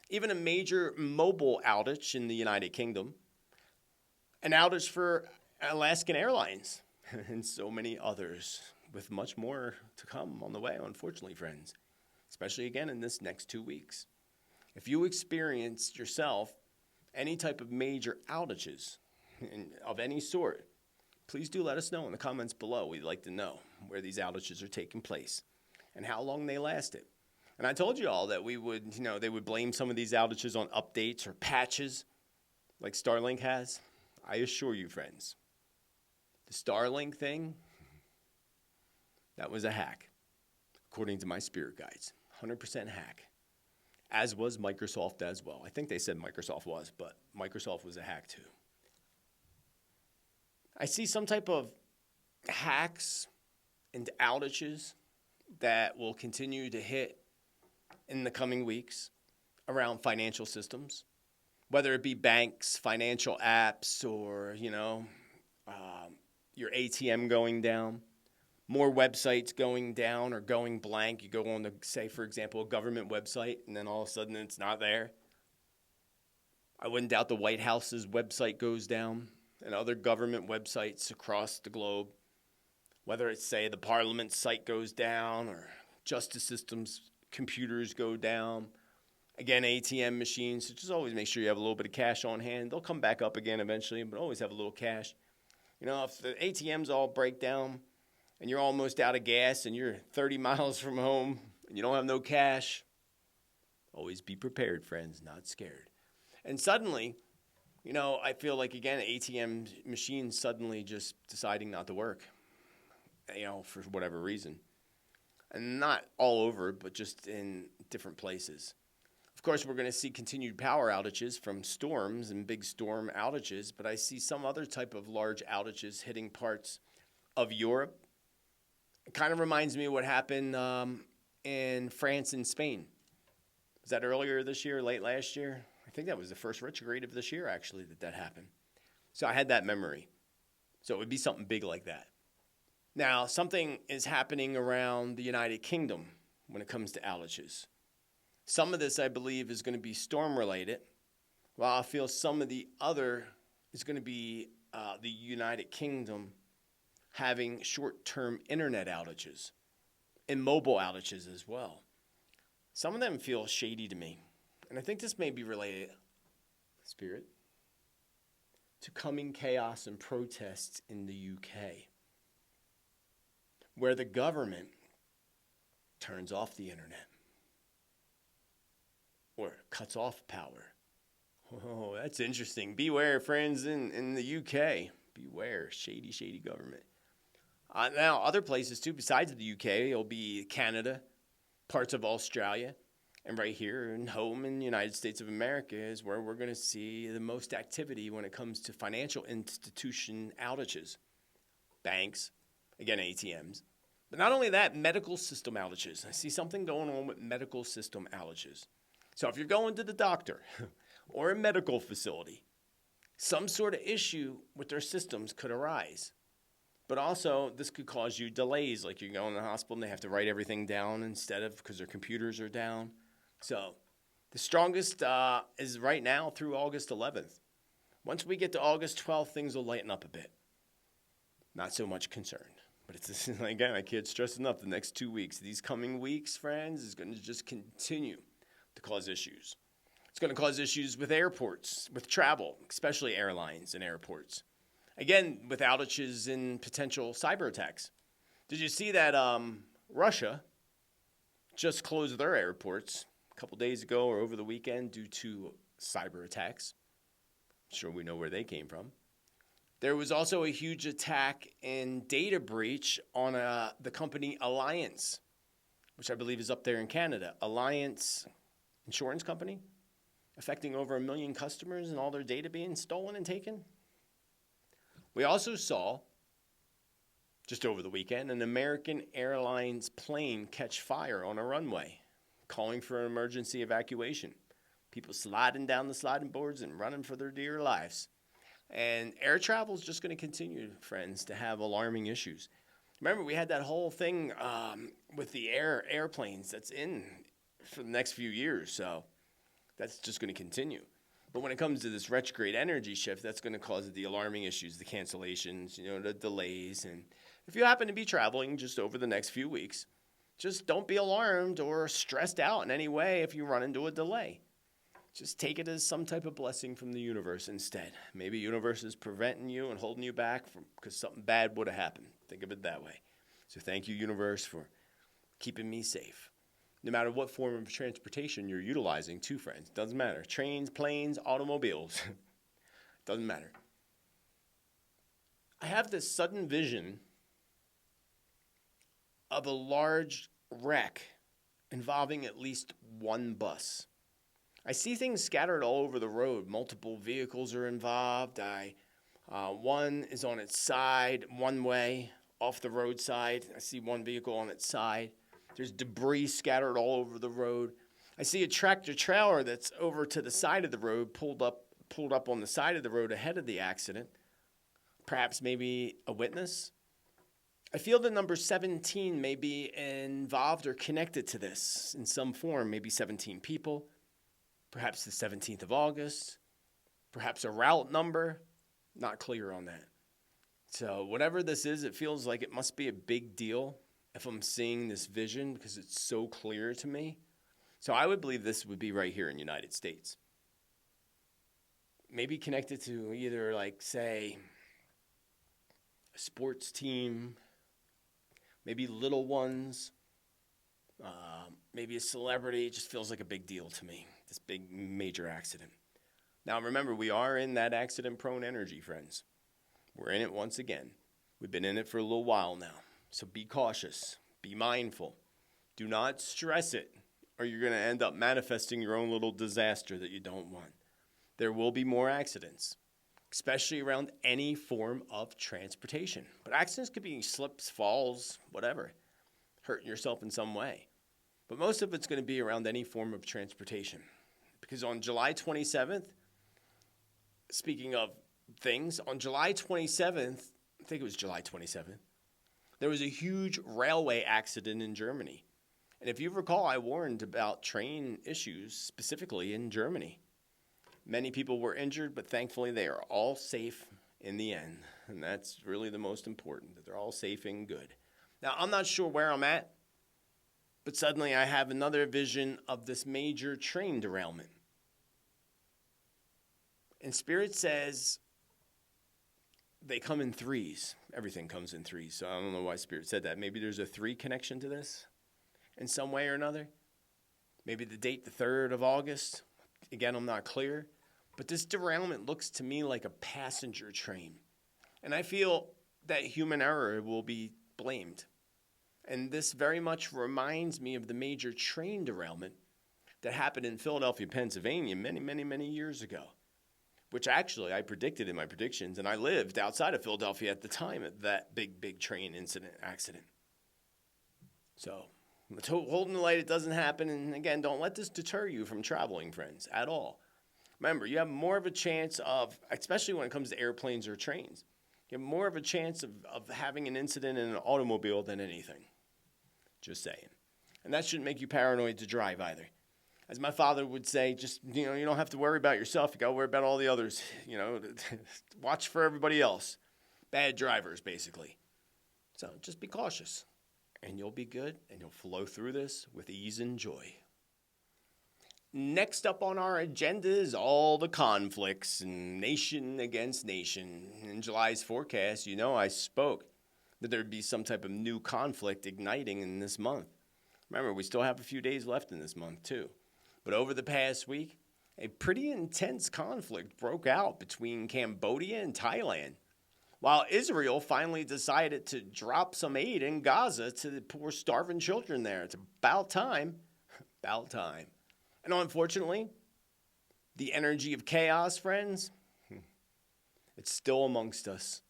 Even a major mobile outage in the United Kingdom. An outage for Alaskan Airlines. And so many others. With much more to come on the way, unfortunately, friends. Especially, again, in this next 2 weeks. If you experienced yourself any type of major outages of any sort, please do let us know in the comments below. We'd like to know where these outages are taking place and how long they lasted. And I told you all that we would, they would blame some of these outages on updates or patches like Starlink has. I assure you, friends, the Starlink thing, that was a hack, according to my spirit guides. 100% hack, as was Microsoft as well. I think they said Microsoft was, but Microsoft was a hack too. I see some type of hacks and outages that will continue to hit in the coming weeks around financial systems, whether it be banks, financial apps, or, your ATM going down, more websites going down or going blank. You go on to, say, for example, a government website, and then all of a sudden it's not there. I wouldn't doubt the White House's website goes down and other government websites across the globe, whether it's, say, the Parliament site goes down or justice systems computers go down. Again, ATM machines. So just always make sure you have a little bit of cash on hand. They'll come back up again eventually, but always have a little cash. If the ATMs all break down and you're almost out of gas and you're 30 miles from home and you don't have no cash, always be prepared, friends, not scared. And suddenly, I feel like, again, ATM machines suddenly just deciding not to work. for whatever reason. And not all over, but just in different places. Of course, we're going to see continued power outages from storms and big storm outages, but I see some other type of large outages hitting parts of Europe. It kind of reminds me of what happened in France and Spain. Was that earlier this year, late last year? I think that was the first retrograde of this year, actually, that happened. So I had that memory. So it would be something big like that. Now, something is happening around the United Kingdom when it comes to outages. Some of this, I believe, is going to be storm-related, while I feel some of the other is going to be the United Kingdom having short-term internet outages and mobile outages as well. Some of them feel shady to me, and I think this may be related, Spirit, to coming chaos and protests in the UK, where the government turns off the internet or cuts off power. Oh, that's interesting. Beware, friends in the UK. Beware, shady, shady government. Now, other places too, besides the UK, it'll be Canada, parts of Australia, and right here in home in the United States of America is where we're going to see the most activity when it comes to financial institution outages. Banks, again, ATMs. But not only that, medical system outages. I see something going on with medical system outages. So if you're going to the doctor or a medical facility, some sort of issue with their systems could arise. But also, this could cause you delays, like you go in the hospital and they have to write everything down instead of because their computers are down. So the strongest is right now through August 11th. Once we get to August 12th, things will lighten up a bit. Not so much concerned. But it's, again, I can't stress enough, the next 2 weeks, these coming weeks, friends, is going to just continue to cause issues. It's going to cause issues with airports, with travel, especially airlines and airports. Again, with outages and potential cyber attacks. Did you see that Russia just closed their airports a couple days ago or over the weekend due to cyber attacks? I'm sure we know where they came from. There was also a huge attack and data breach on the company Alliance, which I believe is up there in Canada. Alliance Insurance Company, affecting over 1 million customers and all their data being stolen and taken. We also saw, just over the weekend, an American Airlines plane catch fire on a runway, calling for an emergency evacuation. People sliding down the sliding boards and running for their dear lives. And air travel is just going to continue, friends, to have alarming issues. Remember, we had that whole thing with the airplanes that's in for the next few years, so that's just going to continue. But when it comes to this retrograde energy shift, that's going to cause the alarming issues, the cancellations, the delays. And if you happen to be traveling just over the next few weeks, just don't be alarmed or stressed out in any way if you run into a delay. Just take it as some type of blessing from the universe instead. Maybe the universe is preventing you and holding you back because something bad would have happened. Think of it that way. So thank you, universe, for keeping me safe. No matter what form of transportation you're utilizing, too, friends. Doesn't matter. Trains, planes, automobiles. Doesn't matter. I have this sudden vision of a large wreck involving at least one bus. I see things scattered all over the road. Multiple vehicles are involved. One is on its side, one way, off the roadside. I see one vehicle on its side. There's debris scattered all over the road. I see a tractor trailer that's over to the side of the road, pulled up on the side of the road ahead of the accident. Perhaps maybe a witness. I feel the number 17 may be involved or connected to this in some form, maybe 17 people. Perhaps the 17th of August, perhaps a route number, not clear on that. So whatever this is, it feels like it must be a big deal if I'm seeing this vision because it's so clear to me. So I would believe this would be right here in the United States. Maybe connected to either say a sports team, maybe little ones, maybe a celebrity. It just feels like a big deal to me. This big major accident. Now remember, we are in that accident-prone energy, friends. We're in it once again. We've been in it for a little while now. So be cautious. Be mindful. Do not stress it, or you're going to end up manifesting your own little disaster that you don't want. There will be more accidents, especially around any form of transportation. But accidents could be slips, falls, whatever, hurting yourself in some way. But most of it's going to be around any form of transportation. Because on July 27th, speaking of things, on July 27th, I think it was July 27th, there was a huge railway accident in Germany. And if you recall, I warned about train issues specifically in Germany. Many people were injured, but thankfully they are all safe in the end. And that's really the most important, that they're all safe and good. Now, I'm not sure where I'm at, but suddenly I have another vision of this major train derailment. And Spirit says they come in threes. Everything comes in threes. So I don't know why Spirit said that. Maybe there's a 3 connection to this in some way or another. Maybe the date, the 3rd of August. Again, I'm not clear. But this derailment looks to me like a passenger train. And I feel that human error will be blamed. And this very much reminds me of the major train derailment that happened in Philadelphia, Pennsylvania many, many, many years ago, which actually I predicted in my predictions, and I lived outside of Philadelphia at the time of that big train accident. So let's hold in the light it doesn't happen, and again, don't let this deter you from traveling, friends, at all. Remember, you have more of a chance of, especially when it comes to airplanes or trains, you have more of a chance of having an incident in an automobile than anything. Just saying. And that shouldn't make you paranoid to drive either. As my father would say, just, you don't have to worry about yourself. You got to worry about all the others. Watch for everybody else. Bad drivers, basically. So just be cautious, and you'll be good, and you'll flow through this with ease and joy. Next up on our agenda is all the conflicts and nation against nation. In July's forecast, I spoke that there'd be some type of new conflict igniting in this month. Remember, we still have a few days left in this month, too. But over the past week, a pretty intense conflict broke out between Cambodia and Thailand, while Israel finally decided to drop some aid in Gaza to the poor starving children there. It's about time. About time. And unfortunately, the energy of chaos, friends, it's still amongst us.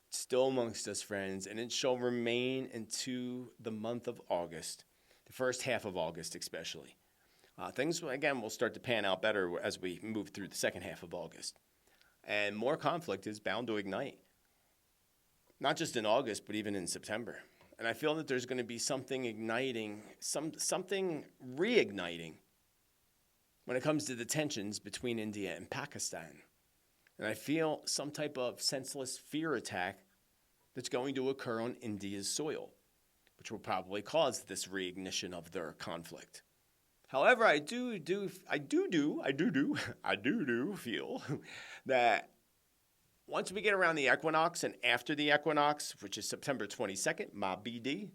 It's still amongst us, friends, and it shall remain into the month of August, the first half of August especially. Things, again, will start to pan out better as we move through the second half of August. And more conflict is bound to ignite, not just in August, but even in September. And I feel that there's going to be something igniting, something reigniting when it comes to the tensions between India and Pakistan. And I feel some type of senseless fear attack that's going to occur on India's soil, which will probably cause this reignition of their conflict. However, I do feel that once we get around the equinox and after the equinox, which is September 22nd, my BD,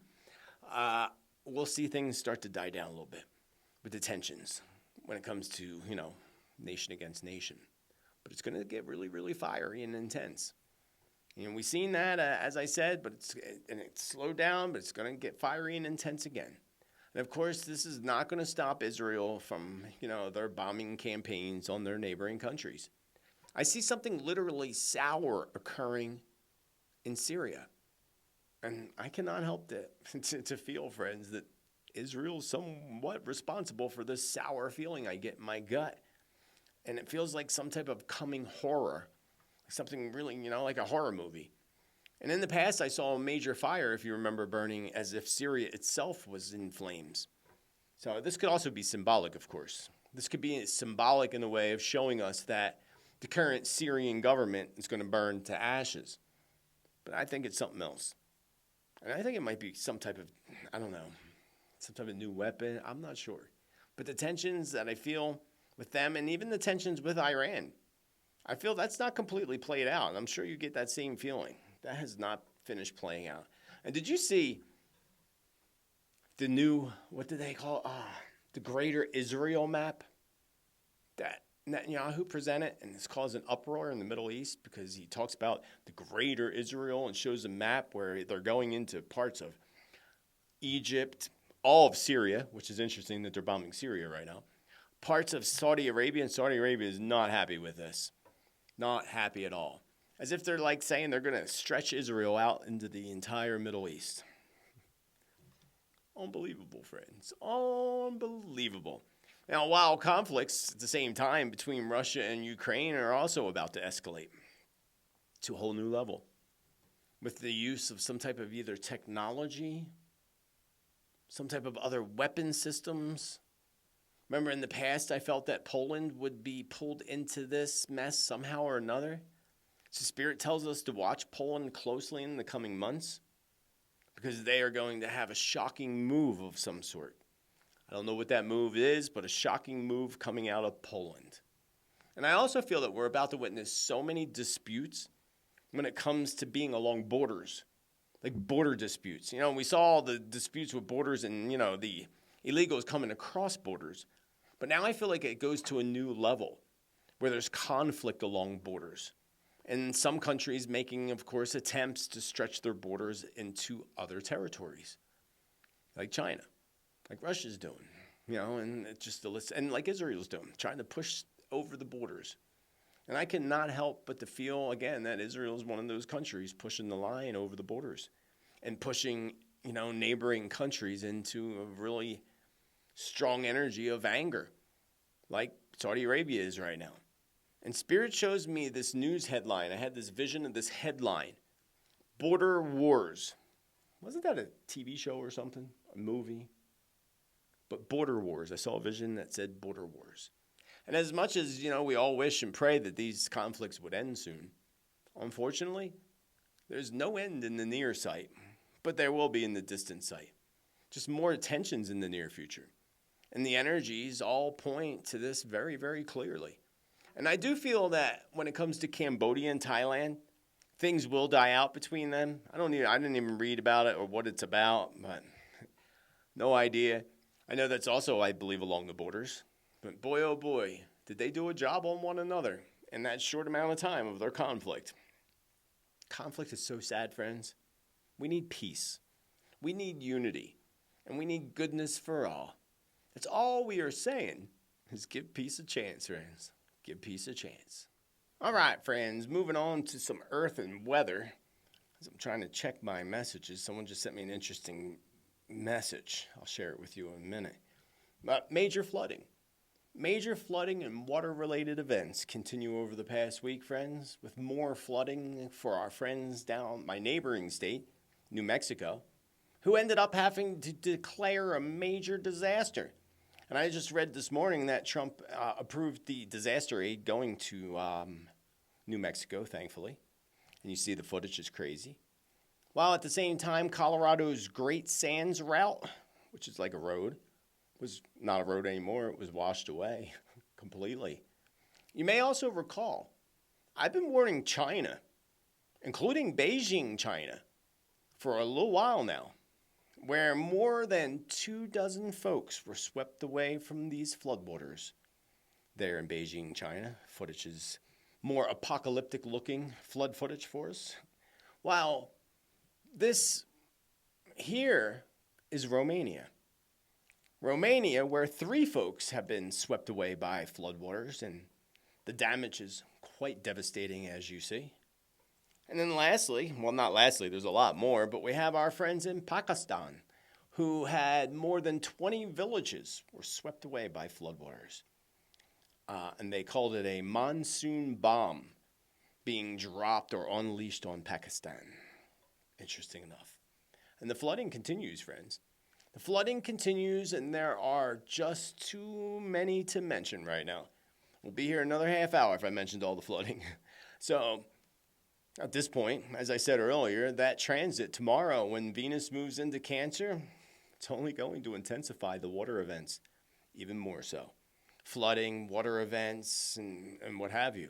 we'll see things start to die down a little bit with the tensions when it comes to, nation against nation. But it's going to get really, really fiery and intense. We've seen that, as I said, but it's slowed down, but it's going to get fiery and intense again. And, of course, this is not going to stop Israel from, their bombing campaigns on their neighboring countries. I see something literally sour occurring in Syria. And I cannot help to feel, friends, that Israel is somewhat responsible for this sour feeling I get in my gut. And it feels like some type of coming horror, something really, like a horror movie. And in the past, I saw a major fire, if you remember, burning as if Syria itself was in flames. So this could also be symbolic, of course. This could be symbolic in a way of showing us that the current Syrian government is going to burn to ashes. But I think it's something else. And I think it might be some type of, some type of new weapon. I'm not sure. But the tensions that I feel with them, and even the tensions with Iran, I feel that's not completely played out. And I'm sure you get that same feeling. That has not finished playing out. And did you see the new, what do they call it? The Greater Israel map that Netanyahu presented, and it's caused an uproar in the Middle East because he talks about the greater Israel and shows a map where they're going into parts of Egypt, all of Syria, which is interesting that they're bombing Syria right now, parts of Saudi Arabia, and Saudi Arabia is not happy with this. Not happy at all. As if they're like saying they're going to stretch Israel out into the entire Middle East. Unbelievable, friends. Unbelievable. Now, while conflicts at the same time between Russia and Ukraine are also about to escalate to a whole new level with the use of some type of either technology, some type of other weapon systems. Remember in the past, I felt that Poland would be pulled into this mess somehow or another. So Spirit tells us to watch Poland closely in the coming months because they are going to have a shocking move of some sort. I don't know what that move is, but a shocking move coming out of Poland. And I also feel that we're about to witness so many disputes when it comes to being along borders, like border disputes. We saw the disputes with borders and, the illegals coming across borders. But now I feel like it goes to a new level where there's conflict along borders. And some countries making, of course, attempts to stretch their borders into other territories, like China. Like Russia's doing, and it's just the list, and like Israel's doing, trying to push over the borders. And I cannot help but to feel, again, that Israel is one of those countries pushing the line over the borders and pushing, neighboring countries into a really strong energy of anger, like Saudi Arabia is right now. And Spirit shows me this news headline. I had this vision of this headline, Border Wars. Wasn't that a TV show or something, a movie? But border wars. I saw a vision that said border wars. And as much as, we all wish and pray that these conflicts would end soon, unfortunately, there's no end in the near sight, but there will be in the distant sight. Just more tensions in the near future. And the energies all point to this very, very clearly. And I do feel that when it comes to Cambodia and Thailand, things will die out between them. I didn't even read about it or what it's about, but no idea. I know that's also, I believe, along the borders. But boy, oh boy, did they do a job on one another in that short amount of time of their conflict. Conflict is so sad, friends. We need peace. We need unity. And we need goodness for all. That's all we are saying is give peace a chance, friends. Give peace a chance. All right, friends, moving on to some earth and weather. As I'm trying to check my messages, someone just sent me an interesting message. I'll share it with you in a minute. But major flooding. Major flooding and water-related events continue over the past week, friends, with more flooding for our friends down my neighboring state, New Mexico, who ended up having to declare a major disaster. And I just read this morning that Trump approved the disaster aid going to New Mexico, thankfully. And you see the footage is crazy. While at the same time, Colorado's Great Sands route, which is like a road, was not a road anymore. It was washed away completely. You may also recall, I've been warning China, including Beijing, China, for a little while now, where more than 24 folks were swept away from these floodwaters there in Beijing, China. Footage is more apocalyptic looking flood footage for us. While this here is Romania. Romania, where 3 folks have been swept away by floodwaters, and the damage is quite devastating, as you see. And then lastly, well, not lastly, there's a lot more, but we have our friends in Pakistan, who had more than 20 villages were swept away by floodwaters. And they called it a monsoon bomb being dropped or unleashed on Pakistan. Interesting enough. And the flooding continues, friends. The flooding continues, and there are just too many to mention right now. We'll be here another half hour if I mentioned all the flooding. So, at this point, as I said earlier, that transit tomorrow when Venus moves into Cancer, it's only going to intensify the water events even more so. Flooding, water events, and what have you.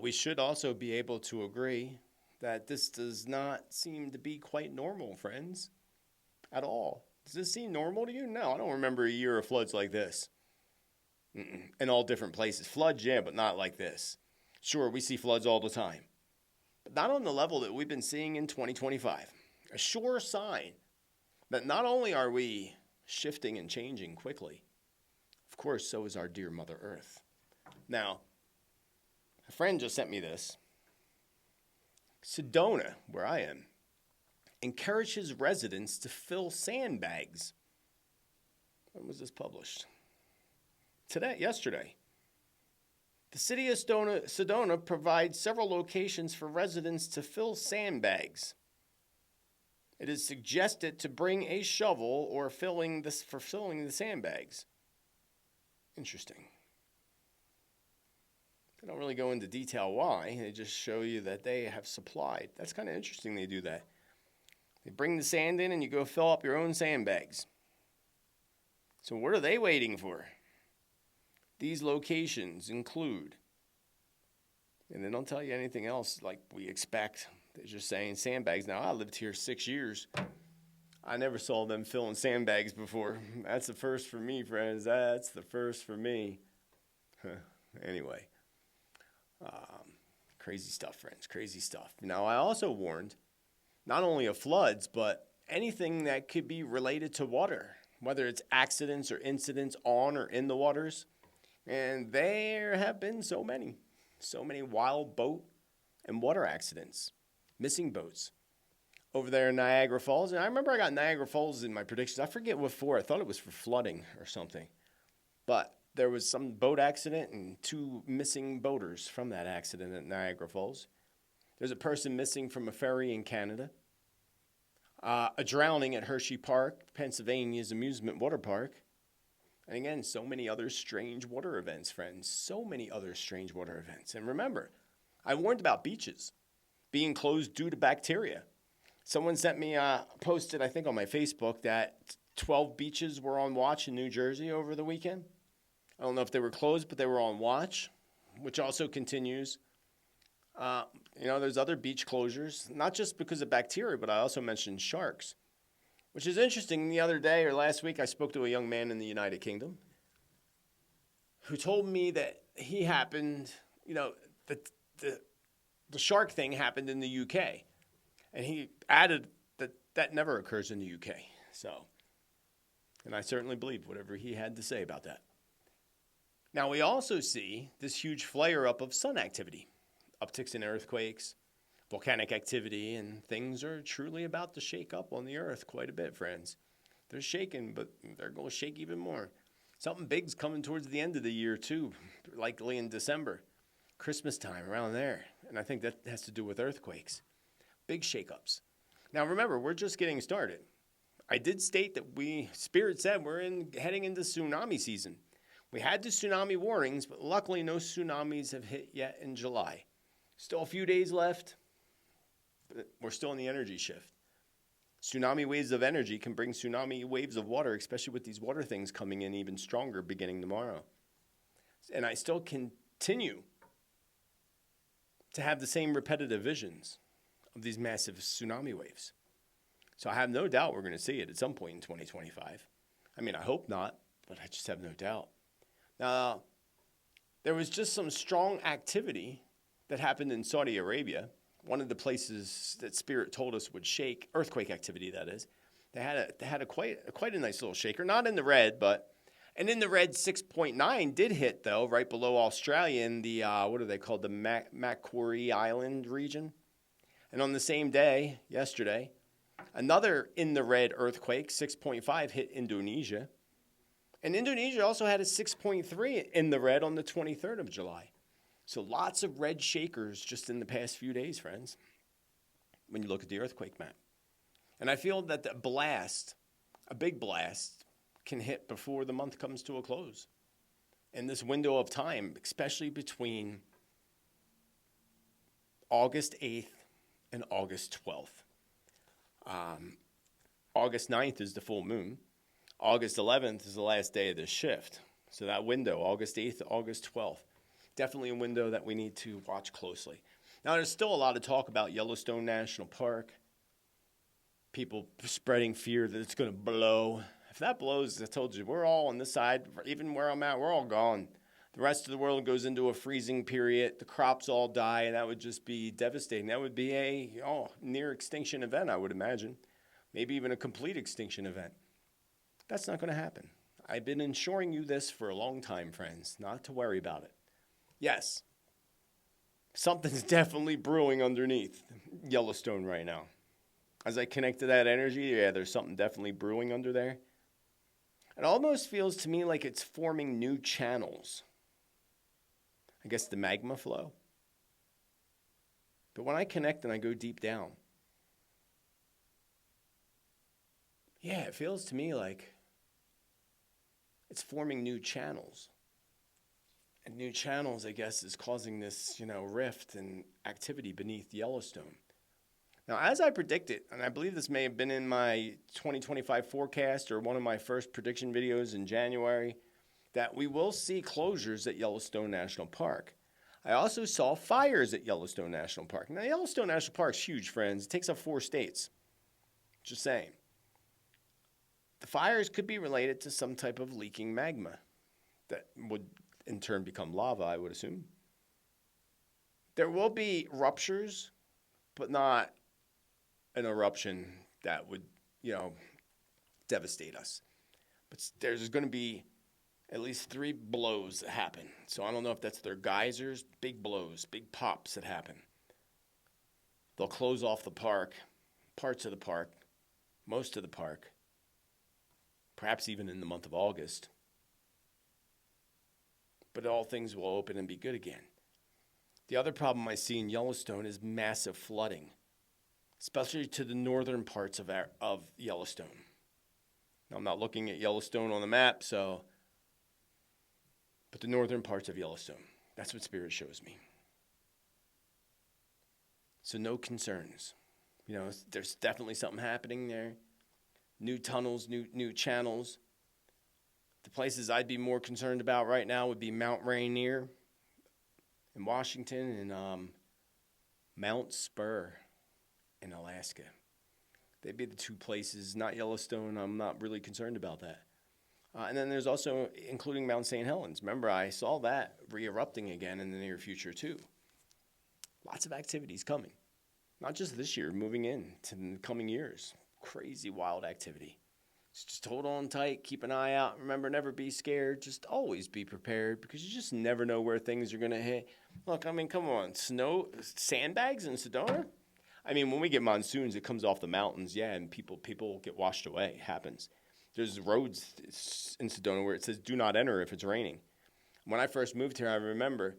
We should also be able to agree that this does not seem to be quite normal, friends, at all. Does this seem normal to you? No, I don't remember a year of floods like this. In all different places. Floods, yeah, but not like this. Sure, we see floods all the time, but not on the level that we've been seeing in 2025. A sure sign that not only are we shifting and changing quickly, of course, so is our dear Mother Earth. Now, a friend just sent me this. Sedona, where I am, encourages residents to fill sandbags. When was this published? Yesterday. The city of Sedona provides several locations for residents to fill sandbags. It is suggested to bring a shovel or filling the sandbags. Interesting. They don't really go into detail why. They just show you that they have supplied. That's kind of interesting they do that. They bring the sand in and you go fill up your own sandbags. So what are they waiting for? These locations include, and they don't tell you anything else like we expect. They're just saying sandbags. Now, I lived here 6 years. I never saw them filling sandbags before. That's the first for me, friends. That's the first for me. Anyway, crazy stuff, friends. Crazy stuff. Now, I also warned not only of floods, but anything that could be related to water, whether it's accidents or incidents on or in the waters. And there have been so many wild boat and water accidents, missing boats over there in Niagara Falls. And I remember I got Niagara Falls in my predictions. I forget what for. I thought it was for flooding or something. But there was some boat accident and 2 missing boaters from that accident at Niagara Falls. There's a person missing from a ferry in Canada. A drowning at Hershey Park, Pennsylvania's amusement water park. And again, so many other strange water events, friends. So many other strange water events. And remember, I warned about beaches being closed due to bacteria. Someone sent me, posted, I think on my Facebook, that 12 beaches were on watch in New Jersey over the weekend. I don't know if they were closed, but they were on watch, which also continues. There's other beach closures, not just because of bacteria, but I also mentioned sharks. Which is interesting. The other day or last week, I spoke to a young man in the United Kingdom who told me that he happened, the shark thing happened in the UK. And he added that never occurs in the UK. So, and I certainly believe whatever he had to say about that. Now, we also see this huge flare-up of sun activity, upticks in earthquakes, volcanic activity, and things are truly about to shake up on the earth quite a bit, friends. They're shaking, but they're going to shake even more. Something big's coming towards the end of the year, too, likely in December, Christmas time, around there. And I think that has to do with earthquakes. Big shakeups. Now, remember, we're just getting started. I did state that Spirit said we're heading into tsunami season. We had the tsunami warnings, but luckily no tsunamis have hit yet in July. Still a few days left. We're still in the energy shift. Tsunami waves of energy can bring tsunami waves of water, especially with these water things coming in even stronger beginning tomorrow. And I still continue to have the same repetitive visions of these massive tsunami waves. So I have no doubt we're going to see it at some point in 2025. I mean, I hope not, but I just have no doubt. Now, there was just some strong activity that happened in Saudi Arabia. One of the places that Spirit told us would shake, earthquake activity, that is. They had a quite a nice little shaker, not in the red, and in the red 6.9 did hit, though, right below Australia in the, what are they called, the Macquarie Island region. And on the same day, yesterday, another in the red earthquake, 6.5, hit Indonesia. And Indonesia also had a 6.3 in the red on the 23rd of July. So lots of red shakers just in the past few days, friends, when you look at the earthquake map. And I feel that a big blast, can hit before the month comes to a close. And this window of time, especially between August 8th and August 12th. August 9th is the full moon. August 11th is the last day of this shift. So that window, August 8th to August 12th. Definitely a window that we need to watch closely. Now, there's still a lot of talk about Yellowstone National Park. People spreading fear that it's going to blow. If that blows, I told you, we're all on this side, even where I'm at, we're all gone. The rest of the world goes into a freezing period. The crops all die, and that would just be devastating. That would be a near extinction event, I would imagine. Maybe even a complete extinction event. That's not going to happen. I've been ensuring you this for a long time, friends, not to worry about it. Yes, something's definitely brewing underneath Yellowstone right now. As I connect to that energy, yeah, there's something definitely brewing under there. It almost feels to me like it's forming new channels. I guess the magma flow. But when I connect and I go deep down, yeah, it feels to me like it's forming new channels. And new channels, I guess, is causing this, rift and activity beneath Yellowstone. Now, as I predicted, and I believe this may have been in my 2025 forecast or one of my first prediction videos in January, that we will see closures at Yellowstone National Park. I also saw fires at Yellowstone National Park. Now, Yellowstone National Park is huge, friends. It takes up 4 states. Just saying. The fires could be related to some type of leaking magma that would in turn become lava, I would assume. There will be ruptures, but not an eruption that would, devastate us. But there's going to be at least 3 blows that happen. So I don't know if that's their geysers, big blows, big pops that happen. They'll close off the park, parts of the park, most of the park, perhaps even in the month of August. But all things will open and be good again. The other problem I see in Yellowstone is massive flooding, especially to the northern parts of Yellowstone. Now, I'm not looking at Yellowstone on the map, but the northern parts of Yellowstone. That's what Spirit shows me. So no concerns. There's definitely something happening there. New tunnels, new channels. The places I'd be more concerned about right now would be Mount Rainier in Washington and Mount Spur in Alaska. They'd be the 2 places, not Yellowstone. I'm not really concerned about that. And then there's also including Mount St. Helens. Remember, I saw that re-erupting again in the near future too. Lots of activities coming. Not just this year, moving into the coming years. Crazy wild activity. So just hold on tight, keep an eye out. Remember, never be scared. Just always be prepared because you just never know where things are going to hit. Look, come on. Sandbags in Sedona? When we get monsoons, it comes off the mountains, yeah, and people get washed away. It happens. There's roads in Sedona where it says, do not enter if it's raining. When I first moved here, I remember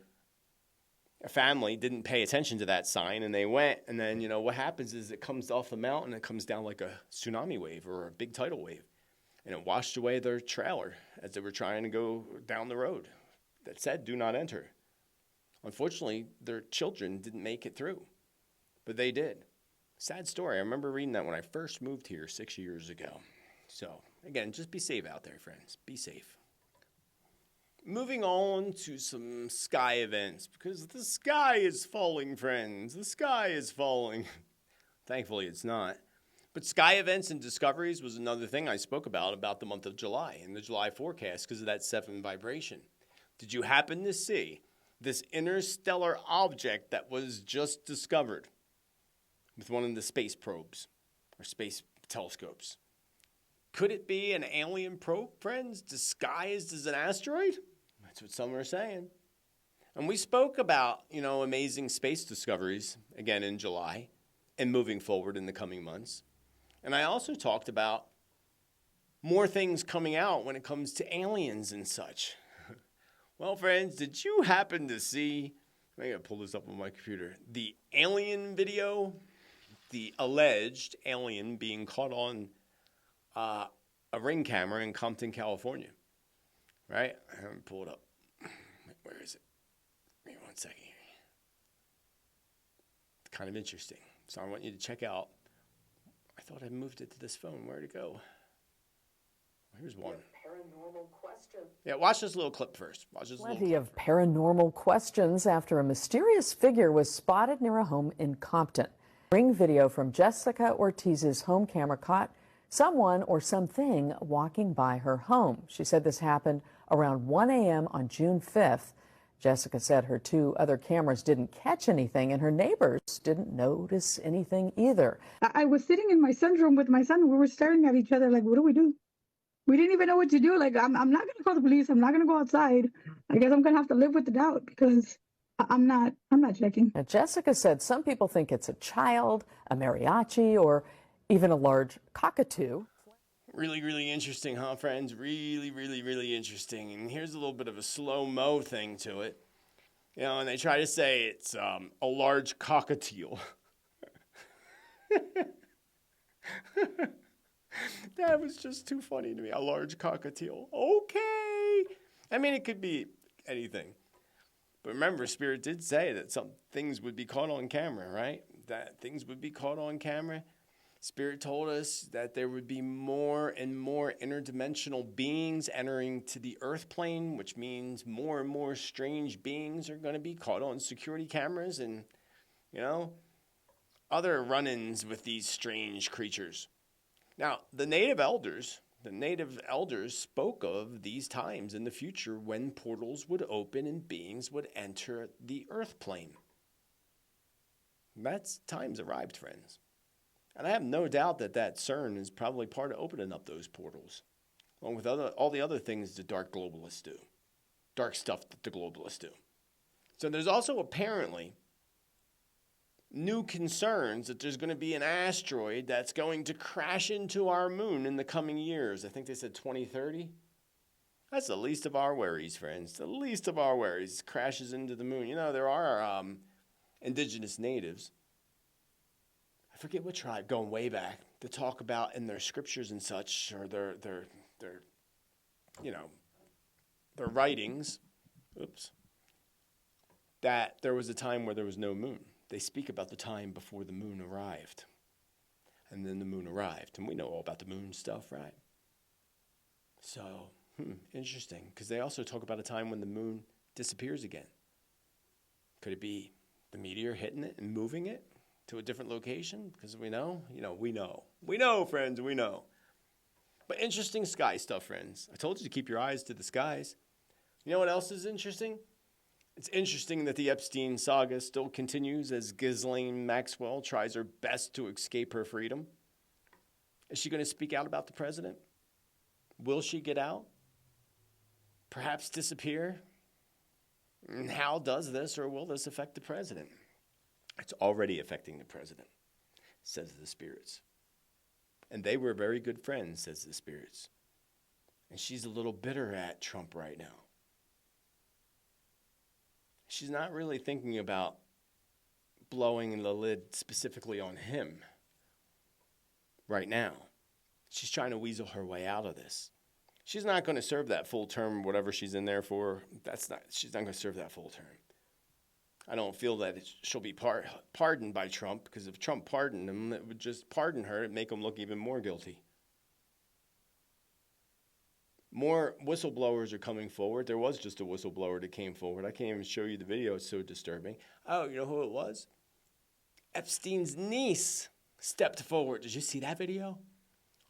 a family didn't pay attention to that sign, and they went, and then, what happens is it comes off the mountain, it comes down like a tsunami wave or a big tidal wave, and it washed away their trailer as they were trying to go down the road that said, do not enter. Unfortunately, their children didn't make it through, but they did. Sad story. I remember reading that when I first moved here 6 years ago. So, again, just be safe out there, friends. Be safe. Moving on to some sky events, because the sky is falling, friends. The sky is falling. Thankfully, it's not. But sky events and discoveries was another thing I spoke about the month of July and the July forecast because of that 7 vibration. Did you happen to see this interstellar object that was just discovered with one of the space probes or space telescopes? Could it be an alien probe, friends, disguised as an asteroid? That's what some are saying. And we spoke about, amazing space discoveries, again, in July and moving forward in the coming months. And I also talked about more things coming out when it comes to aliens and such. Well, friends, did you happen to see, I gotta pull this up on my computer, the alien video? The alleged alien being caught on a Ring camera in Compton, California. Right? I haven't pulled it up. Where is it? Give me 1 second here. It's kind of interesting. So I want you to check out. I thought I moved it to this phone. Where'd it go? Here's one. Paranormal question. Yeah, watch this little clip first. Plenty of paranormal questions after a mysterious figure was spotted near a home in Compton. Ring video from Jessica Ortiz's home camera caught someone or something walking by her home. She said this happened around 1 a.m. on June 5th. Jessica said her 2 other cameras didn't catch anything, and her neighbors didn't notice anything either. I was sitting in my son's room with my son. We were staring at each other like, what do we do? We didn't even know what to do. Like, I'm not going to call the police. I'm not going to go outside. I guess I'm going to have to live with the doubt because I'm not checking. Now, Jessica said some people think it's a child, a mariachi, or even a large cockatoo. Really, really interesting, huh, friends? Really, really, really interesting. And here's a little bit of a slow-mo thing to it. You know, and they try to say it's a large cockatiel. That was just too funny to me. A large cockatiel. Okay. I mean, it could be anything. But remember, Spirit did say that some things would be caught on camera, right? That things would be caught on camera. Spirit told us that there would be more and more interdimensional beings entering to the earth plane, which means more and more strange beings are going to be caught on security cameras and, you know, other run-ins with these strange creatures. Now, the native elders spoke of these times in the future when portals would open and beings would enter the earth plane. That's time's arrived, friends. And I have no doubt that CERN is probably part of opening up those portals, along with all the other things the dark globalists do, dark stuff that the globalists do. So there's also apparently new concerns that there's going to be an asteroid that's going to crash into our moon in the coming years. I think they said 2030. That's the least of our worries, friends. The least of our worries crashes into the moon. You know, there are indigenous natives, I forget what tribe, going way back, to talk about in their scriptures and such, or their writings, that there was a time where there was no moon. They speak about the time before the moon arrived. And then the moon arrived. And we know all about the moon stuff, right? So, interesting. Because they also talk about a time when the moon disappears again. Could it be the meteor hitting it and moving it to a different location? Because we know, we know. We know, friends, we know. But interesting sky stuff, friends. I told you to keep your eyes to the skies. You know what else is interesting? It's interesting that the Epstein saga still continues as Ghislaine Maxwell tries her best to escape her freedom. Is she going to speak out about the president? Will she get out? Perhaps disappear? And how does this or will this affect the president? It's already affecting the president, says the spirits. And they were very good friends, says the spirits. And she's a little bitter at Trump right now. She's not really thinking about blowing the lid specifically on him right now. She's trying to weasel her way out of this. She's not going to serve that full term, whatever she's in there for. She's not going to serve that full term. I don't feel that she'll be pardoned by Trump, because if Trump pardoned him, it would just pardon her and make him look even more guilty. More whistleblowers are coming forward. There was just a whistleblower that came forward. I can't even show you the video. It's so disturbing. Oh, you know who it was? Epstein's niece stepped forward. Did you see that video?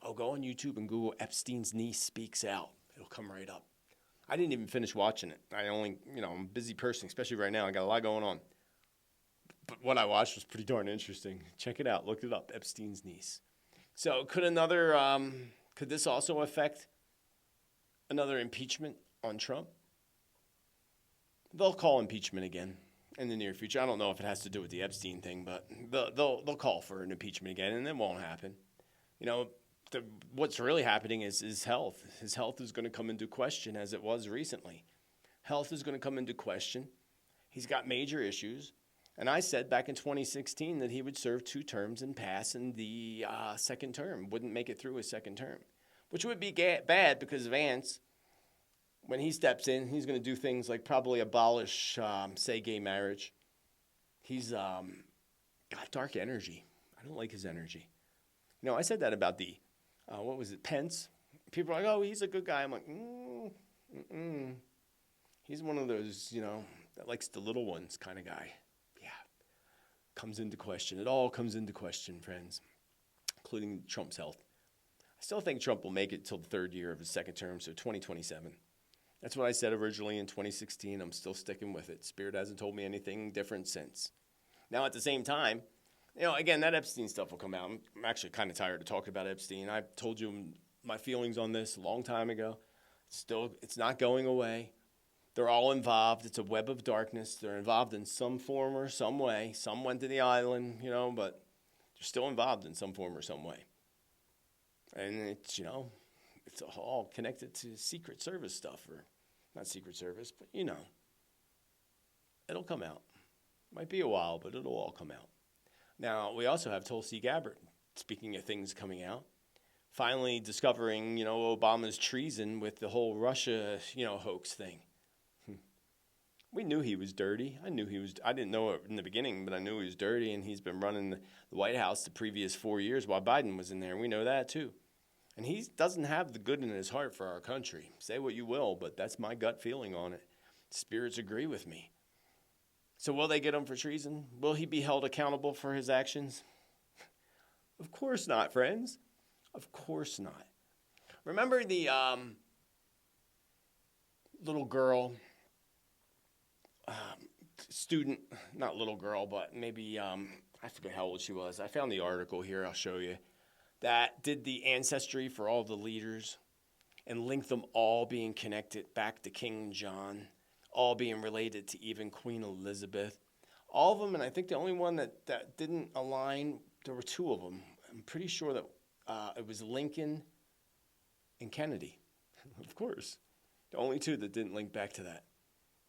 Oh, go on YouTube and Google Epstein's niece speaks out. It'll come right up. I didn't even finish watching it. I'm a busy person, especially right now. I got a lot going on. But what I watched was pretty darn interesting. Check it out. Look it up. Epstein's niece. So could this also affect another impeachment on Trump? They'll call impeachment again in the near future. I don't know if it has to do with the Epstein thing, but they'll call for an impeachment again, and it won't happen. What's really happening is his health. His health is going to come into question, as it was recently. Health is going to come into question. He's got major issues. And I said back in 2016 that he would serve 2 terms and pass in the second term, wouldn't make it through his second term, which would be bad because Vance, when he steps in, he's going to do things like probably abolish, say, gay marriage. He's got dark energy. I don't like his energy. I said that about Pence. People are like, oh, he's a good guy. I'm like, He's one of those, that likes the little ones kind of guy. Yeah. Comes into question. It all comes into question, friends, including Trump's health. I still think Trump will make it till the third year of his second term, so 2027. That's what I said originally in 2016. I'm still sticking with it. Spirit hasn't told me anything different since. Now, at the same time, again, that Epstein stuff will come out. I'm actually kind of tired of talking about Epstein. I told you my feelings on this a long time ago. It's not going away. They're all involved. It's a web of darkness. They're involved in some form or some way. Some went to the island, but they're still involved in some form or some way. And it's all connected to Secret Service stuff, or not Secret Service, but it'll come out. Might be a while, but it'll all come out. Now, we also have Tulsi Gabbard, speaking of things coming out, finally discovering, Obama's treason with the whole Russia, hoax thing. We knew he was dirty. I didn't know it in the beginning, but I knew he was dirty, and he's been running the White House the previous 4 years while Biden was in there. We know that, too. And he doesn't have the good in his heart for our country. Say what you will, but that's my gut feeling on it. Spirits agree with me. So will they get him for treason? Will he be held accountable for his actions? Of course not, friends. Of course not. Remember the little girl, student, not little girl, but maybe, I forget how old she was. I found the article here. I'll show you. That did the ancestry for all the leaders and linked them all being connected back to King John, all being related to even Queen Elizabeth. All of them, and I think the only one that didn't align, there were two of them. I'm pretty sure that it was Lincoln and Kennedy, of course. The only two that didn't link back to that.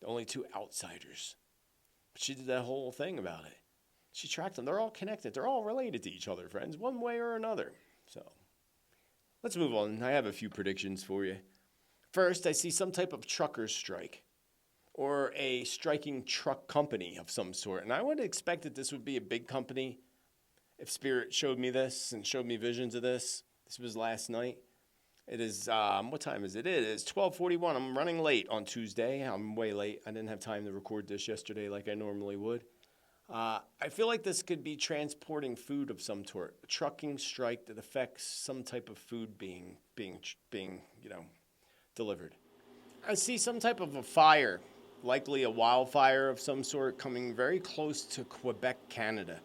The only two outsiders. But she did that whole thing about it. She tracked them. They're all connected. They're all related to each other, friends, one way or another. So let's move on. I have a few predictions for you. First, I see some type of truckers' strike or a striking truck company of some sort. And I would expect that this would be a big company if Spirit showed me this and showed me visions of this. This was last night. It is, what time is it? It is 12:41. I'm running late on Tuesday. I'm way late. I didn't have time to record this yesterday like I normally would. I feel like this could be transporting food of some sort, a trucking strike that affects some type of food being delivered. I see some type of a fire, likely a wildfire of some sort, coming very close to Quebec, Canada.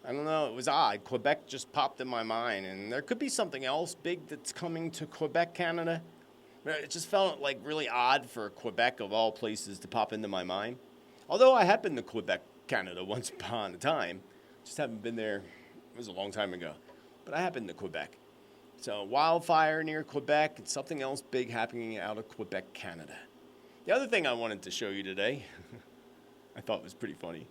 I don't know, it was odd. Quebec just popped in my mind, and there could be something else big that's coming to Quebec, Canada. It just felt like really odd for Quebec, of all places, to pop into my mind. Although I have been to Quebec, Canada once upon a time. Just haven't been there. It was a long time ago. But I have been to Quebec. So wildfire near Quebec and something else big happening out of Quebec, Canada. The other thing I wanted to show you today, I thought was pretty funny,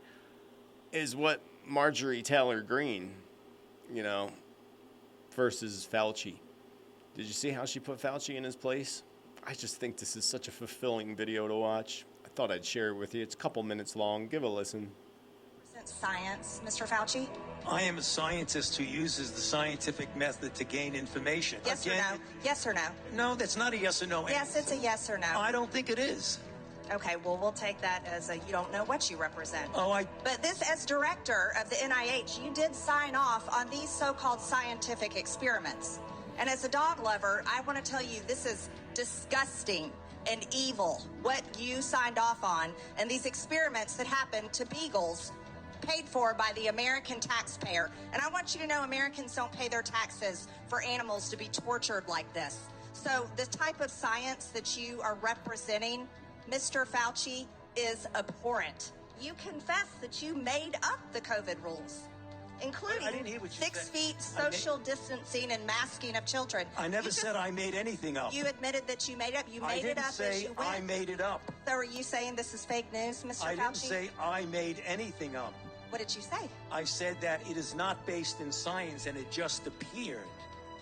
is what Marjorie Taylor Greene, versus Fauci. Did you see how she put Fauci in his place? I just think this is such a fulfilling video to watch. I thought I'd share it with you. It's a couple minutes long. Give a listen. Science, Mr. Fauci? I am a scientist who uses the scientific method to gain information. Yes or no? Yes or no? No, that's not a yes or no answer. Yes, it's a yes or no. I don't think it is. Okay, well, we'll take that as you don't know what you represent. Oh, But this, as director of the NIH, you did sign off on these so-called scientific experiments. And as a dog lover, I want to tell you this is disgusting and evil, what you signed off on, and these experiments that happened to beagles paid for by the American taxpayer. And I want you to know Americans don't pay their taxes for animals to be tortured like this. So the type of science that you are representing, Mr. Fauci, is abhorrent. You confess that you made up the COVID rules, including I didn't hear what you 6 said. feet social distancing and masking of children. I never said I made anything up. You admitted that you made it up. You I made it didn't up as say you went. I made it up. So are you saying this is fake news, Mr. Fauci? I didn't say I made anything up. What did you say? I said that it is not based in science and it just appeared.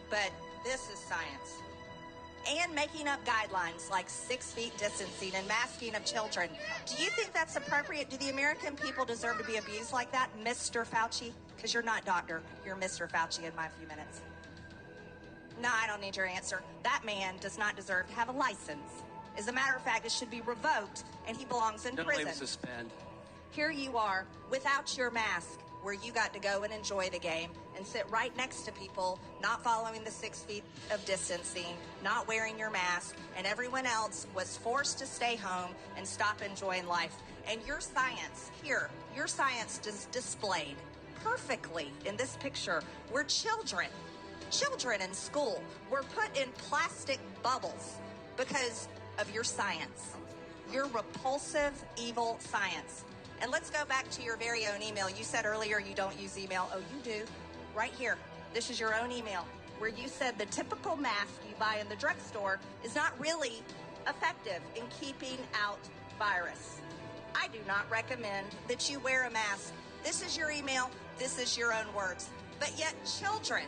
But this is science. And making up guidelines like 6 feet distancing and masking of children. Do you think that's appropriate? Do the American people deserve to be abused like that, Mr. Fauci? Because you're not doctor, you're Mr. Fauci in my few minutes. No, I don't need your answer. That man does not deserve to have a license. As a matter of fact, it should be revoked and he belongs in prison. Suspend. Here you are, without your mask, where you got to go and enjoy the game and sit right next to people not following the 6 feet of distancing, not wearing your mask, and everyone else was forced to stay home and stop enjoying life. And your science here, your science is displayed perfectly in this picture where children in school were put in plastic bubbles because of your science, your repulsive, evil science. And let's go back to your very own email. You said earlier you don't use email. Oh, you do. Right here. This is your own email where you said the typical mask you buy in the drugstore is not really effective in keeping out virus. I do not recommend that you wear a mask. This is your email. This is your own words. But yet children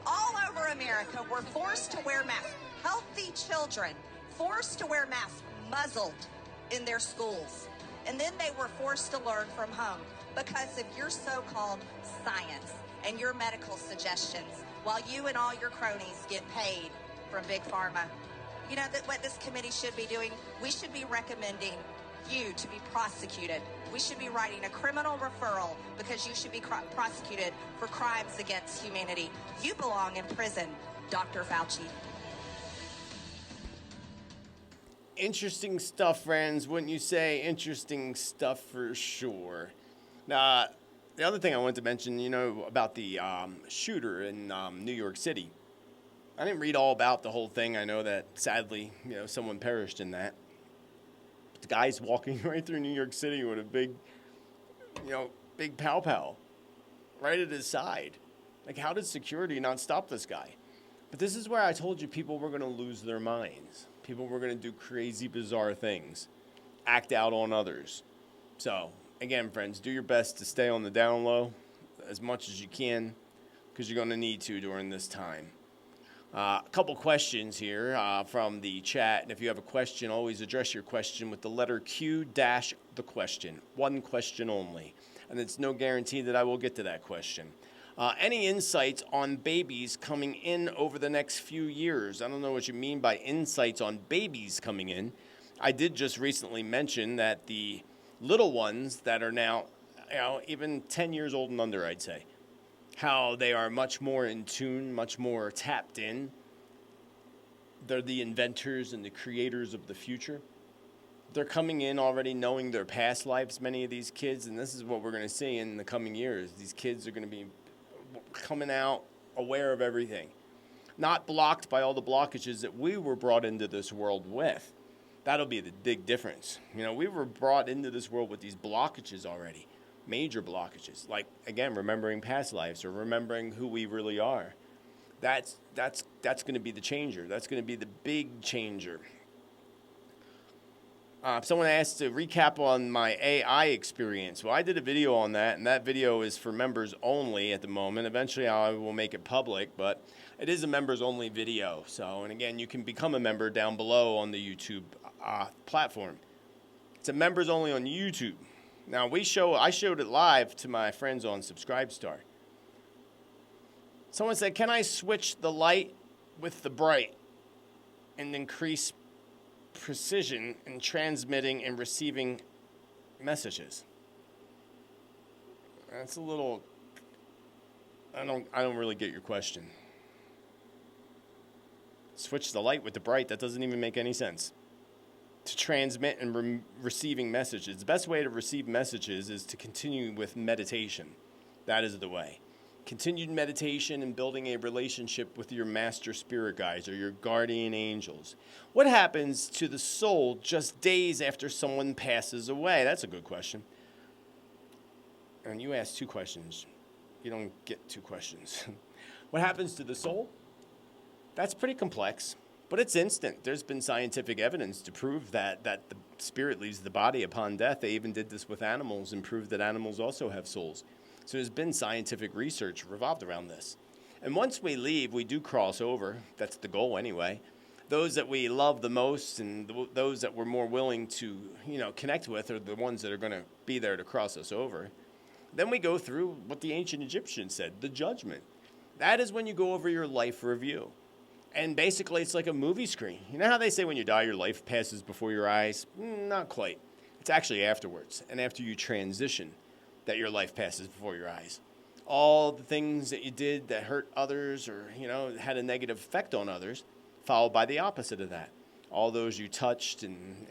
all over America were forced to wear masks. Healthy children forced to wear masks, muzzled in their schools. And then they were forced to learn from home because of your so-called science and your medical suggestions, while you and all your cronies get paid from Big Pharma. You know that what this committee should be doing? We should be recommending you to be prosecuted. We should be writing a criminal referral because you should be prosecuted for crimes against humanity. You belong in prison, Dr. Fauci. Interesting stuff, friends. Wouldn't you say? Interesting stuff for sure. Now, the other thing I wanted to mention, about the shooter in New York City. I didn't read all about the whole thing. I know that, sadly, someone perished in that. But the guy's walking right through New York City with a big pow-pow right at his side. Like, how did security not stop this guy? But this is where I told you people were going to lose their minds. People were going to do crazy, bizarre things, act out on others. So, again, friends, do your best to stay on the down low as much as you can because you're going to need to during this time. A couple questions here from the chat. And if you have a question, always address your question with the letter Q dash the question. One question only. And it's no guarantee that I will get to that question. Any insights on babies coming in over the next few years? I don't know what you mean by insights on babies coming in. I did just recently mention that the little ones that are now, even 10 years old and under, I'd say, how they are much more in tune, much more tapped in. They're the inventors and the creators of the future. They're coming in already knowing their past lives, many of these kids, and this is what we're going to see in the coming years. These kids are going to be coming out aware of everything, not blocked by all the blockages that we were brought into this world with. That'll be the big difference. We were brought into this world with these blockages already, major blockages, like, again, remembering past lives or remembering who we really are. That's going to be the changer. That's going to be the big changer. Someone asked to recap on my AI experience. Well, I did a video on that, and that video is for members only at the moment. Eventually, I will make it public, but it is a members-only video. So, and again, you can become a member down below on the YouTube platform. It's a members-only on YouTube. Now, I showed it live to my friends on Subscribestar. Someone said, can I switch the light with the bright and increase precision in transmitting and receiving messages? That's a little, I don't really get your question. Switch the light with the bright, that doesn't even make any sense. To transmit and receiving messages, the best way to receive messages is to continue with meditation. That is the way. Continued meditation and building a relationship with your master spirit guides or your guardian angels. What happens to the soul just days after someone passes away? That's a good question. And you asked two questions. You don't get two questions. What happens to the soul? That's pretty complex, but it's instant. There's been scientific evidence to prove that the spirit leaves the body upon death. They even did this with animals and proved that animals also have souls. So there's been scientific research revolved around this. And once we leave, we do cross over. That's the goal anyway. Those that we love the most and those that we're more willing to, connect with are the ones that are going to be there to cross us over. Then we go through what the ancient Egyptians said, the judgment. That is when you go over your life review. And basically, it's like a movie screen. You know how they say when you die, your life passes before your eyes? Not quite. It's actually afterwards and after you transition. that your life passes before your eyes. All the things that you did that hurt others or, had a negative effect on others, followed by the opposite of that. All those you touched and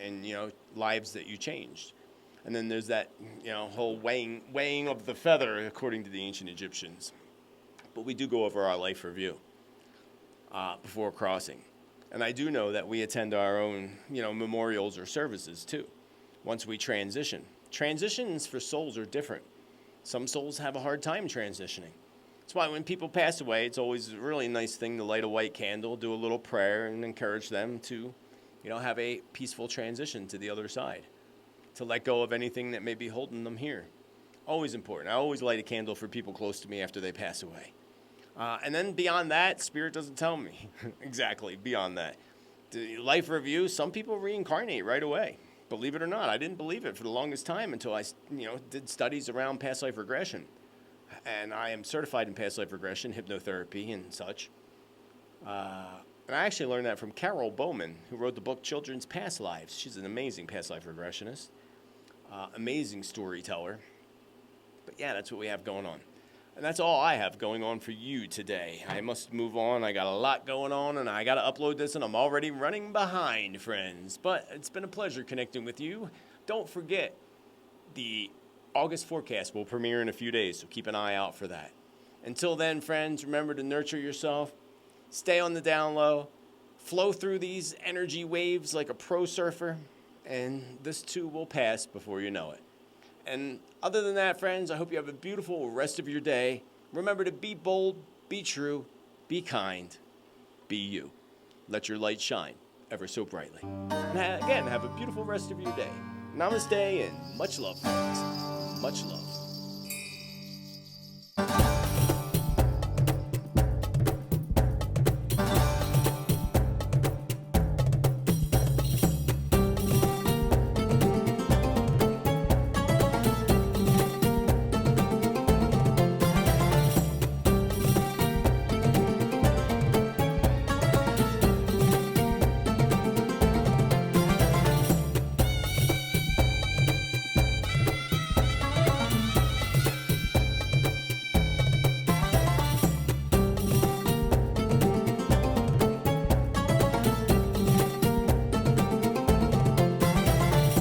lives that you changed. And then there's that, whole weighing of the feather, according to the ancient Egyptians. But we do go over our life review before crossing. And I do know that we attend our own, memorials or services too, once we transition. Transitions for souls are different. Some souls have a hard time transitioning. That's why when people pass away, it's always a really nice thing to light a white candle, do a little prayer, and encourage them to, have a peaceful transition to the other side, to let go of anything that may be holding them here. Always important. I always light a candle for people close to me after they pass away. And then beyond that, Spirit doesn't tell me exactly beyond that. The life review, some people reincarnate right away. Believe it or not, I didn't believe it for the longest time until I, did studies around past life regression. And I am certified in past life regression, hypnotherapy, and such. And I actually learned that from Carol Bowman, who wrote the book Children's Past Lives. She's an amazing past life regressionist, amazing storyteller. But yeah, that's what we have going on. And that's all I have going on for you today. I must move on. I got a lot going on, and I got to upload this, and I'm already running behind, friends. But it's been a pleasure connecting with you. Don't forget, the August forecast will premiere in a few days, so keep an eye out for that. Until then, friends, remember to nurture yourself. Stay on the down low. Flow through these energy waves like a pro surfer, and this too will pass before you know it. And other than that, friends, I hope you have a beautiful rest of your day. Remember to be bold, be true, be kind, be you. Let your light shine ever so brightly. And again, have a beautiful rest of your day. Namaste and much love, friends. Much love.